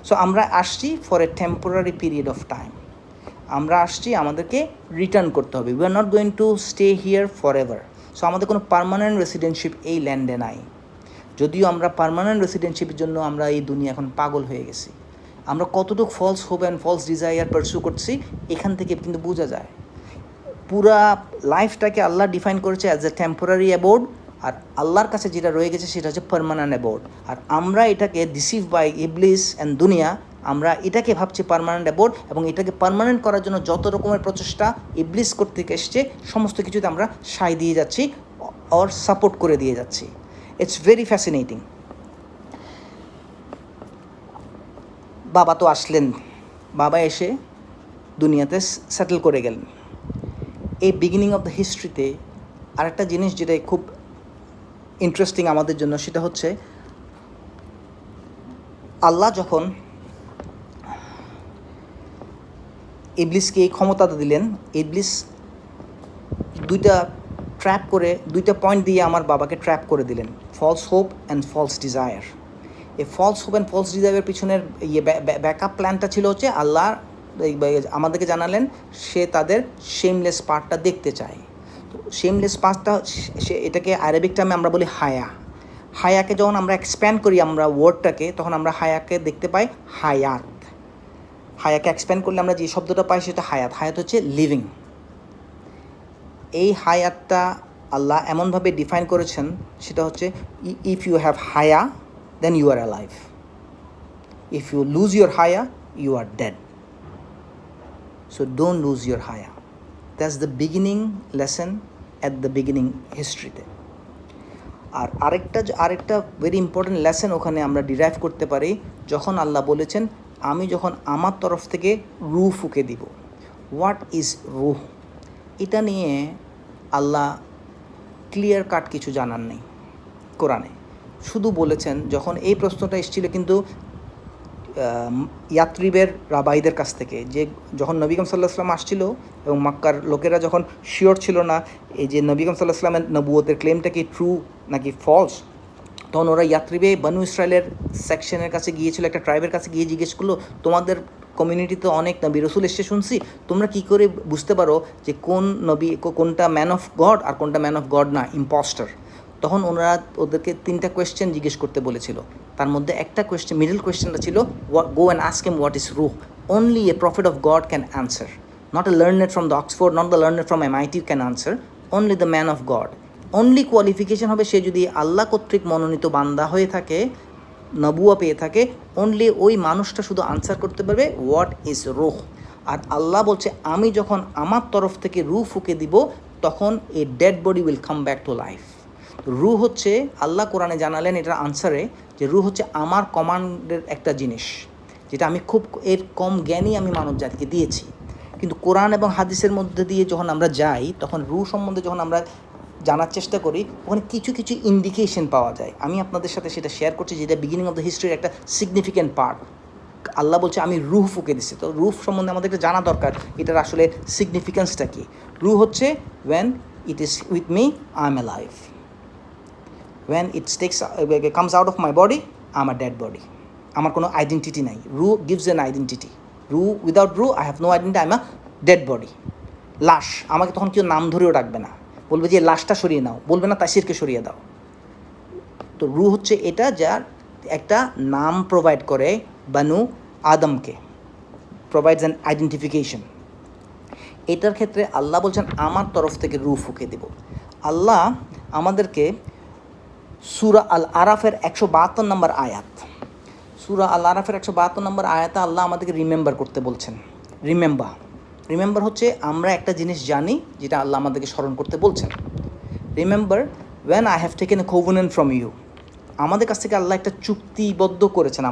সো আমরা আসছি for a temporary period of time, আমরা আসছি আমাদেরকে রিটার্ন করতে হবে। We are not going to stay here for ever. So আমাদের কোনো পার্মানেন্ট রেসিডেন্টশিপ এই ল্যান্ডে নাই, যদিও আমরা পার্মানেন্ট রেসিডেন্টশিপের জন্য আমরা এই দুনিয়া এখন পাগল হয়ে গেছি। আমরা কতটুকু false hope and false desire pursue করছি এখান থেকে কিন্তু বোঝা যায়। পুরা লাইফটাকে আল্লাহ ডিফাইন করেছে অ্যাজ এ টেম্পোরারি অ্যাবোর্ড, আর আল্লাহর কাছে যেটা রয়ে গেছে সেটা হচ্ছে পার্মানেন্ট অ্যাবোর্ড। আর আমরা এটাকে ডিসিভ বাই ইবলিস অ্যান্ড দুনিয়া, আমরা এটাকে ভাবছি পার্মানেন্ট অ্যাবোর্ড, এবং এটাকে পার্মানেন্ট করার জন্য যত রকমের প্রচেষ্টা ইবলিস করতে এসছে সমস্ত কিছুতে আমরা সায় দিয়ে যাচ্ছি অর সাপোর্ট করে দিয়ে যাচ্ছি। It's very fascinating. বাবা তো আসলেন, বাবা এসে দুনিয়াতে সেটেল করে গেলেন। এই বিগিনিং অফ দ্য হিস্ট্রিতে আরেকটা জিনিস যেটা খুব ইন্টারেস্টিং আমাদের জন্য, সেটা হচ্ছে আল্লাহ যখন ইবলিসকে এই ক্ষমতাটা দিলেন, ইবলিস দুইটা পয়েন্ট দিয়ে আমার বাবাকে ট্র্যাপ করে দিলেন, false hope and false desire. এই ফলস হোপ অ্যান্ড ফলস ডিজায়ারের পিছনের ব্যাকআপ প্ল্যানটা ছিল হচ্ছে আল্লাহ আমাদেরকে জানালেন সে তাদের শেমলেস পার্টটা দেখতে চায়। তো শেমলেস পার্টটা এটাকে আরবিক টার্মে আমরা বলি হায়া। হায়াকে যখন আমরা এক্সপ্যান্ড করি আমরা ওয়ার্ডটাকে, তখন আমরা হায়াকে দেখতে পাই হায়াত। হায়াকে এক্সপ্যান্ড করলে আমরা যে শব্দটা পাই সেটা হায়াত। হায়াত হচ্ছে লিভিং। এই হায়াতটা আল্লাহ এমনভাবে ডিফাইন করেছেন, সেটা হচ্ছে ইফ ইউ হ্যাভ হায়া then you are alive, if you lose your হায়া you are dead. So don't lose your হায়া। That's the beginning lesson at the beginning হিস্ট্রিতে। আর আরেকটা ভেরি ইম্পর্টেন্ট লেসন ওখানে আমরা ডিরাইভ করতে পারি, যখন আল্লাহ বলেছেন আমি যখন আমার তরফ থেকে রূহ ফুঁকে দিব। হোয়াট ইজ রূহ? এটা নিয়ে আল্লাহ ক্লিয়ার কাট কিছু জানার নেই কোরআনে, শুধু বলেছেন যখন এই প্রশ্নটা এসেছিল কিন্তু ইয়াত্রিবের রাবাইদের কাছ থেকে, যে যখন নবী করিম সাল্লাল্লাহু আলাইহি ওয়াসাল্লাম আসছিল এবং মক্কার লোকেরা যখন শিওর ছিল না এই যে নবী করিম সাল্লাল্লাহু আলাইহি ওয়াসাল্লামের নবুয়তের ক্লেমটা কি ট্রু নাকি ফলস, তখন ওরা ইয়াত্রিবে বানু ইসরায়েলের সেকশনের কাছে গিয়েছিল, একটা ট্রাইবের কাছে গিয়ে জিজ্ঞেস করলো তোমাদের কমিউনিটিতে অনেক নবী রসুল এসে শুনছি, তোমরা কী করে বুঝতে পারো যে কোন নবী কোনটা ম্যান অফ গড আর কোনটা ম্যান অফ গড না, ইম্পস্টার? তখন ওনারা ওদেরকে 3টা কোয়েশ্চেন জিজ্ঞেস করতে বলেছিল। তার মধ্যে একটা কোয়েশ্চেন, মিডল কোয়েশ্চেনটা ছিল go and ask him what is রুহ। Only a prophet of God can answer, not a learned from the Oxford, not the learned from MIT can answer, only the man of God. Only qualification হবে সে যদি আল্লাহ কর্তৃক মনোনীত বান্দা হয়ে থাকে, নবুয়া পেয়ে থাকে, অনলি ওই মানুষটা শুধু আনসার করতে পারবে হোয়াট ইজ রুহ। আর আল্লাহ বলছে আমি যখন আমার তরফ থেকে রুহ ফুঁকে দিব তখন a dead body will come back to life. রুহ হচ্ছে আল্লাহ কোরআনে জানালেন এটার আনসারে যে রুহ হচ্ছে আমার কমান্ডের একটা জিনিস, যেটা আমি খুব এর কম জ্ঞানই আমি মানব জাতিকে দিয়েছি। কিন্তু কোরআন এবং হাদিসের মধ্যে দিয়ে যখন আমরা যাই তখন রুহ সম্বন্ধে যখন আমরা জানার চেষ্টা করি ওখানে কিছু কিছু ইন্ডিকেশন পাওয়া যায়। আমি আপনাদের সাথে সেটা শেয়ার করছি, যেটা বিগিনিং অফ দ্য হিস্ট্রির একটা সিগনিফিক্যান্ট পার্ট। আল্লাহ বলছে আমি রুহ ফুঁকে দিচ্ছি, তো রুহ সম্বন্ধে আমাদেরকে জানা দরকার এটার আসলে সিগনিফিক্যান্সটা কী। রুহ হচ্ছে when it is with me, I am alive. When it comes out of my body, I am a dead body. আমার কোনো আইডেন্টিটি নাই। রু গিভস এন আইডেন্টিটি। উইদাউট রু I have no identity, I am a dead body. লাশ, আমাকে তখন কেউ নাম ধরেও ডাকবে না, বলবে যে লাশটা সরিয়ে নাও, বলবে না তাসিরকে সরিয়ে দাও। তো রু হচ্ছে এটা যার একটা নাম প্রোভাইড করে বানু আদমকে, প্রোভাইডস অ্যান আইডেন্টিফিকেশন। এটার ক্ষেত্রে আল্লাহ বলছেন আমার তরফ থেকে রু ফুঁকে দেব। আল্লাহ আমাদেরকে সূরা আল আরাফের 172 নম্বর আয়াত, সূরা আল আরাফের 172 নম্বর আয়াতে আল্লাহ আমাদেরকে রিমেম্বার করতে বলছেন। রিমেম্বার হচ্ছে আমরা একটা জিনিস জানি যেটা আল্লাহ আমাদেরকে স্মরণ করতে বলছেন। Remember when I have taken a covenant from you, আমাদের কাছ থেকে আল্লাহ একটা চুক্তিবদ্ধ করেছেন,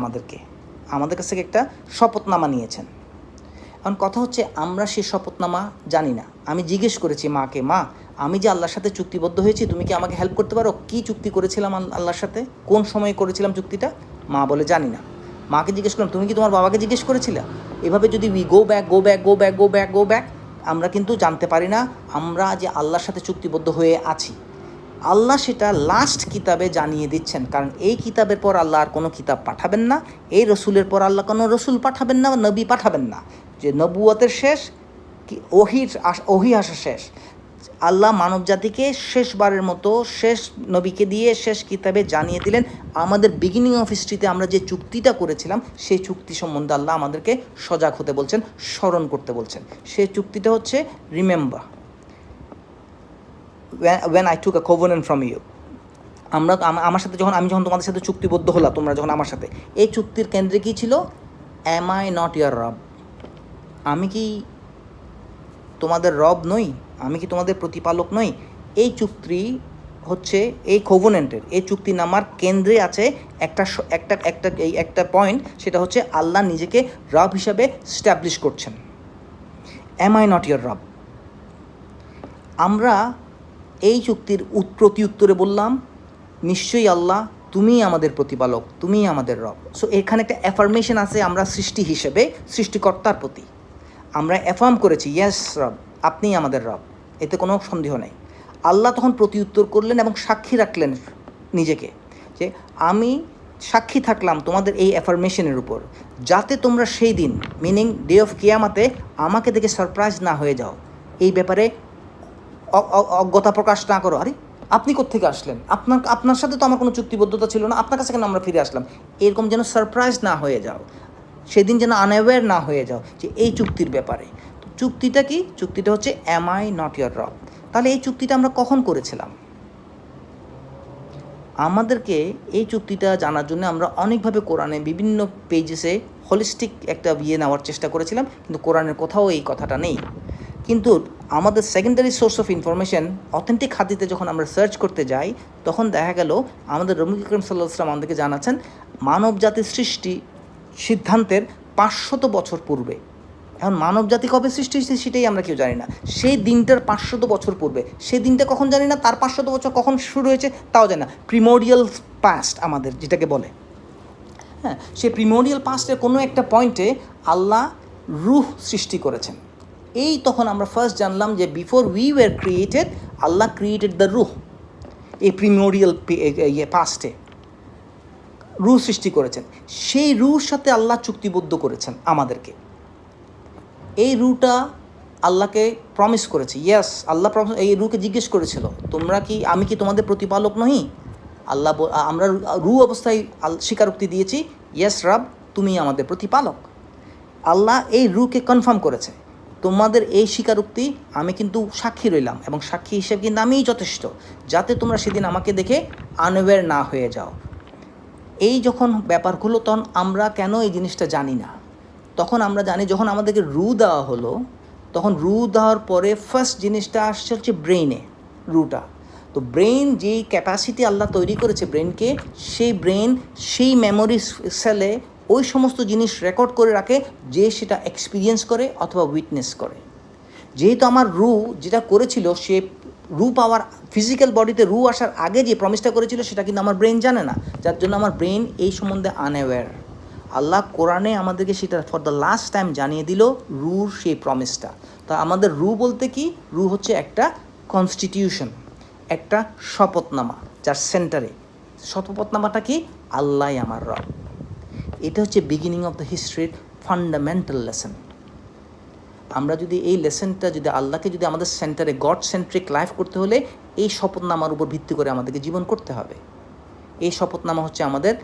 আমাদের কাছ থেকে একটা শপথনামা নিয়েছেন। এখন কথা হচ্ছে আমরা সেই শপথনামা জানি না। আমি জিজ্ঞেস করেছি মাকে, মা আমি যে আল্লাহর সাথে চুক্তিবদ্ধ হয়েছি, তুমি কি আমাকে হেল্প করতে পারো? কী চুক্তি করেছিলাম আল্লাহর সাথে, কোন সময়ে করেছিলাম চুক্তিটা? মা বলে জানি না। মাকে জিজ্ঞেস করলাম, তুমি কি তোমার বাবাকে জিজ্ঞেস করেছিলে? এভাবে যদি উই গো ব্যাক, আমরা কিন্তু জানতে পারি না আমরা যে আল্লাহর সাথে চুক্তিবদ্ধ হয়ে আছি। আল্লাহ সেটা লাস্ট কিতাবে জানিয়ে দিচ্ছেন, কারণ এই কিতাবের পর আল্লাহ আর কোনো কিতাব পাঠাবেন না, এই রসুলের পর আল্লাহ কোনো রসুল পাঠাবেন না, নবী পাঠাবেন না। যে নবুয়তের শেষ, ওহি আসা শেষ। আল্লাহ মানব জাতিকে শেষবারের মতো শেষ নবীকে দিয়ে শেষ কিতাবে জানিয়ে দিলেন আমাদের বিগিনিং অফ হিস্ট্রিতে আমরা যে চুক্তিটা করেছিলাম সেই চুক্তি সম্বন্ধে আল্লাহ আমাদেরকে সজাগ হতে বলছেন, স্মরণ করতে বলছেন। সেই চুক্তিটা হচ্ছে remember when I took a covenant from you। আমার সাথে আমি যখন তোমাদের সাথে চুক্তিবদ্ধ হলাম, তোমরা যখন আমার সাথে, এই চুক্তির কেন্দ্রে কী ছিল? অ্যাম আই নট ইয়ার রব? আমি কি তোমাদের রব নই? আমি কি তোমাদের প্রতিপালক নই? এই চুক্তি হচ্ছে এই কোভেনেন্টের, এই চুক্তিনামার কেন্দ্রে আছে একটা পয়েন্ট, সেটা হচ্ছে আল্লাহ নিজেকে রব হিসাবে স্ট্যাবলিশ করছেন। অ্যাম আই নট ইয়ার রব? আমরা এই চুক্তির প্রতি উত্তরে বললাম, নিশ্চয়ই আল্লাহ তুমিই আমাদের প্রতিপালক, তুমিই আমাদের রব। সো এখানে একটা অ্যাফার্মেশন আছে আমরা সৃষ্টি হিসেবে, সৃষ্টিকর্তার প্রতি আমরা অ্যাফার্ম করেছি, ইয়েস রব আপনিই আমাদের রব, এতে কোনো সন্দেহ নেই। আল্লাহ তখন প্রতি উত্তর করলেন এবং সাক্ষী রাখলেন নিজেকে, যে আমি সাক্ষী থাকলাম তোমাদের এই অ্যাফার্মেশনের উপর, যাতে তোমরা সেই দিন, মিনিং ডে অফ কিয়ামাতে, আমাকে দেখে সারপ্রাইজ না হয়ে যাও, এই ব্যাপারে অজ্ঞতা প্রকাশ না করো। আরে আপনি কোত্থেকে আসলেন? আপনার সাথে তো আমার কোনো চুক্তিবদ্ধতা ছিল না, আপনার কাছে কেন আমরা ফিরে আসলাম? এরকম যেন সারপ্রাইজ না হয়ে যাও, সেদিন যেন আনঅ্যাওয়্যার না হয়ে যাও যে এই চুক্তির ব্যাপারে। তো চুক্তিটা কি? চুক্তিটা হচ্ছে অ্যাম আই নট ইয়োর রব। তাহলে এই চুক্তিটা আমরা কখন করেছিলাম? আমাদেরকে এই চুক্তিটা জানার জন্য আমরা অনেকভাবে কোরআনে বিভিন্ন পেজেসে হোলিস্টিক একটা নেওয়ার চেষ্টা করেছিলাম, কিন্তু কোরআনের কোথাও এই কথাটা নেই। কিন্তু আমাদের secondary source of information authentic হাদিতে যখন আমরা সার্চ করতে যাই, তখন দেখা গেল আমাদের নবী করিম সাল্লাল্লাহু আলাইহি ওয়াসাল্লাম আমাদেরকে জানাচ্ছেন মানব জাতির সৃষ্টি সিদ্ধান্তের 500 বছর পূর্বে। এখন মানব জাতি কবে সৃষ্টি হয়েছে সেটাই আমরা কেউ জানি না। সেই দিনটার 500 বছর পূর্বে, সেই দিনটা কখন জানি না, তার 500 বছর কখন শুরু হয়েছে তাও জানি না। প্রিমোরিয়াল পাস্ট আমাদের যেটাকে বলে, হ্যাঁ, সেই প্রিমোরিয়াল পাস্টের কোনো একটা পয়েন্টে আল্লাহ রূহ সৃষ্টি করেছেন। এই তখন আমরা ফার্স্ট জানলাম যে before we were created, Allah created the রূহ। এই প্রিমোরিয়াল পাস্টে রূহ সৃষ্টি করেছেন, সেই রূহর সাথে আল্লাহ চুক্তিবদ্ধ করেছেন আমাদেরকে। এই রূহটা আল্লাহকে প্রমিস করেছে, ইয়েস আল্লাহ এই রূহকে জিজ্ঞেস করেছিল, আমি কি তোমাদের প্রতিপালক নহি? আল্লাহ আমরা রূহ অবস্থায় স্বীকারোক্তি দিয়েছি, ইয়েস রব তুমি আমাদের প্রতিপালক। আল্লাহ এই রূহকে কনফার্ম করেছে, তোমাদের এই স্বীকারোক্তি আমি কিন্তু সাক্ষী রইলাম, এবং সাক্ষী হিসেবে কিন্তু আমিই যথেষ্ট, যাতে তোমরা সেদিন আমাকে দেখে আনঅ্যাওয়্যার না হয়ে যাও। এই যখন ব্যাপারগুলো, তখন আমরা কেন এই জিনিসটা জানি না? তখন আমরা জানি যখন আমাদেরকে রূহ দেওয়া হলো, তখন রূহ দেওয়ার পরে ফার্স্ট জিনিসটা আসছে হচ্ছে ব্রেইনে, রূহটা। তো ব্রেইন যেই ক্যাপাসিটি আল্লাহ তৈরি করেছে ব্রেনকে, সেই ব্রেন সেই মেমোরি সেলে ওই সমস্ত জিনিস রেকর্ড করে রাখে যে সেটা এক্সপিরিয়েন্স করে অথবা উইটনেস করে। যেহেতু আমার রূহ যেটা করেছিল, সে রূহ পাওয়ার ফিজিক্যাল বডিতে রূহ আসার আগে যে প্রমিসটা করেছিল সেটা কিন্তু আমার ব্রেন জানে না, যার জন্য আমার ব্রেন এই সম্বন্ধে আনঅ্যাওয়্যার। আল্লাহ কোরআনে আমাদেরকে সেটা ফর দ্য লাস্ট টাইম জানিয়ে দিল রূহর সেই প্রমিসটা। তা আমাদের রূহ বলতে কি? রূহ হচ্ছে একটা কনস্টিটিউশন, একটা শপথনামা যার সেন্টারে শপথনামাটা কি? আল্লাহ আমার রব। এটা হচ্ছে বিগিনিং অফ দ্য হিস্ট্রির ফান্ডামেন্টাল লেসন। আমরা যদি এই লেসনটা যদি আল্লাহকে যদি আমাদের সেন্টারে গড সেন্ট্রিক লাইফ করতে হলে এই শপথনামার উপর ভিত্তি করে আমাদেরকে জীবন করতে হবে। এই শপথনামা হচ্ছে আমাদের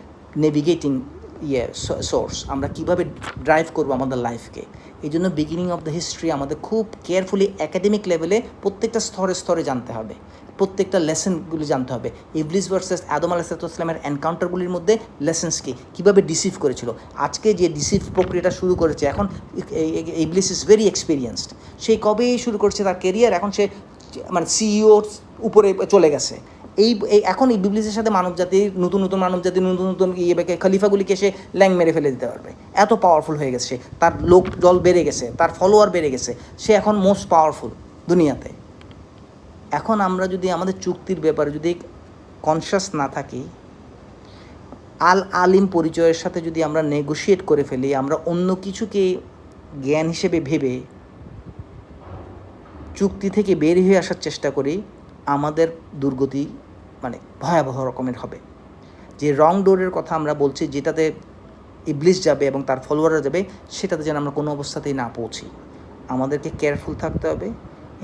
নেভিগেটিং সোর্স, আমরা কীভাবে ড্রাইভ করবো আমাদের লাইফকে। এই জন্য বিগিনিং অফ দ্য হিস্ট্রি আমাদের খুব কেয়ারফুলি একাডেমিক লেভেলে প্রত্যেকটা স্তরে স্তরে জানতে হবে, প্রত্যেকটা লেসনগুলি জানতে হবে। ইবলিস ভার্সেস আদম আলাইহিসসালামের এনকাউন্টারগুলির মধ্যে লেসেন্স কি, কীভাবে ডিসিভ করেছিল। আজকে যে ডিসিভ প্রক্রিয়াটা শুরু করেছে এখন, ইবলিস ইজ ভেরি এক্সপিরিয়েন্সড। সেই কবেই শুরু করেছে তার কেরিয়ার, এখন সে মানে সিইওর উপরে চলে গেছে। এই এখন এই ইবলিসের সাথে মানবজাতির নতুন নতুন খলিফাগুলিকে সে ল্যাং মেরে ফেলে দিতে পারবে, এত পাওয়ারফুল হয়ে গেছে সে। তার লোক দল বেড়ে গেছে, তার ফলোয়ার বেড়ে গেছে, সে এখন মোস্ট পাওয়ারফুল দুনিয়াতে। এখন আমরা যদি আমাদের চুক্তির ব্যাপারে যদি কনসিয়াস না থাকি, আলিম পরিচয়ের সাথে যদি আমরা নেগোশিয়েট করে ফেলি, আমরা অন্য কিছুকে জ্ঞান হিসেবে ভেবে চুক্তি থেকে বের হয়ে আসার চেষ্টা করি, আমাদের দুর্গতি মানে ভয়াবহ রকমের হবে। যে রং ডোরের কথা আমরা বলছি, যেটাতে ইবলিস যাবে এবং তার ফলোয়াররা যাবে, সেটাতে যেন আমরা কোনো অবস্থাতেই না পৌঁছি। আমাদেরকে কেয়ারফুল থাকতে হবে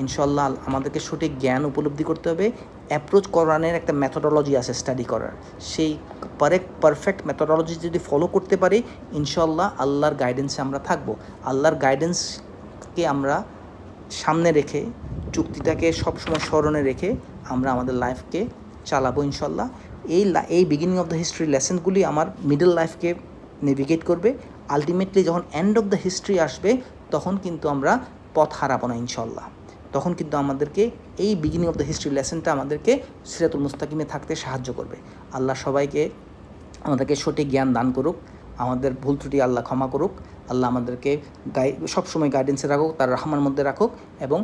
ইনশাল্লাহ। আমাদেরকে সঠিক জ্ঞান উপলব্ধি করতে হবে। অ্যাপ্রোচ করানোর একটা মেথোডোলজি আছে স্টাডি করার, সেই পারফেক্ট মেথোডোলজি যদি ফলো করতে পারি ইনশাল্লাহ আল্লাহর গাইডেন্সে আমরা থাকবো। আল্লাহর গাইডেন্সকে আমরা সামনে রেখে, চুক্তিটাকে সবসময় স্মরণে রেখে আমরা আমাদের লাইফকে চালাবো ইনশাল্লাহ। এই বিগিনিং অফ দ্য হিস্ট্রি লেসনগুলি আমার মিডল লাইফকে নেভিগেট করবে। আলটিমেটলি যখন এন্ড অফ দ্য হিস্ট্রি আসবে, তখন কিন্তু আমরা পথ হারাবো না ইনশাল্লাহ। তখন কিন্তু আমাদেরকে এই বিগিনিং অফ দ্য হিস্ট্রি লেসনটা আমাদেরকে সিরাতুল মুস্তাকিমে থাকতে সাহায্য করবে। আল্লাহ সবাইকে আমাদেরকে সঠিক জ্ঞান দান করুক, আমাদের ভুল ত্রুটি আল্লাহ ক্ষমা করুক। আল্লাহ আমাদেরকে সবসময় গাইডেন্সে রাখুক, তার রহমার মধ্যে রাখুক, এবং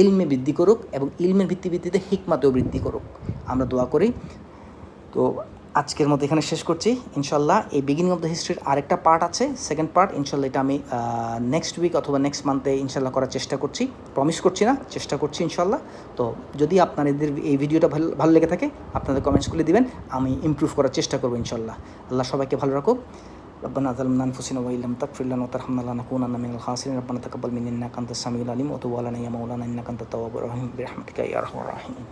ইলমে বৃদ্ধি করুক, এবং ইলমের ভিত্তিতে হিকমাতেও বৃদ্ধি করুক। আমরা দোয়া করি। তো আজকের মতো এখানে শেষ করছি ইনশাল্লাহ। এই বিগিনিং অফ দ্য হিস্ট্রির আরেকটা পার্ট আছে, সেকেন্ড পার্ট ইনশাল্লাহ। এটা আমি নেক্সট উইক অথবা নেক্সট মান্থে ইনশাল্লাহ করার চেষ্টা করছি, প্রমিস করছি না, চেষ্টা করছি ইনশাল্লাহ। তো যদি আপনাদের এই ভিডিওটা ভালো লেগে থাকে, আপনাদের কমেন্টসগুলি দিবেন, আমি ইমপ্রুভ করার চেষ্টা করবো ইনশাল্লাহ। আল্লাহ সবাইকে ভালো রাখুক। ربنا ظلمنا أنفسنا وإن لم تغفر لنا وترحمنا لنكونن من الخاسرين ربنا تقبل منا إنك أنت السميع العليم وتب علينا يا مولانا إنك أنت التواب الرحيم برحمتك يا أرحم الراحمين.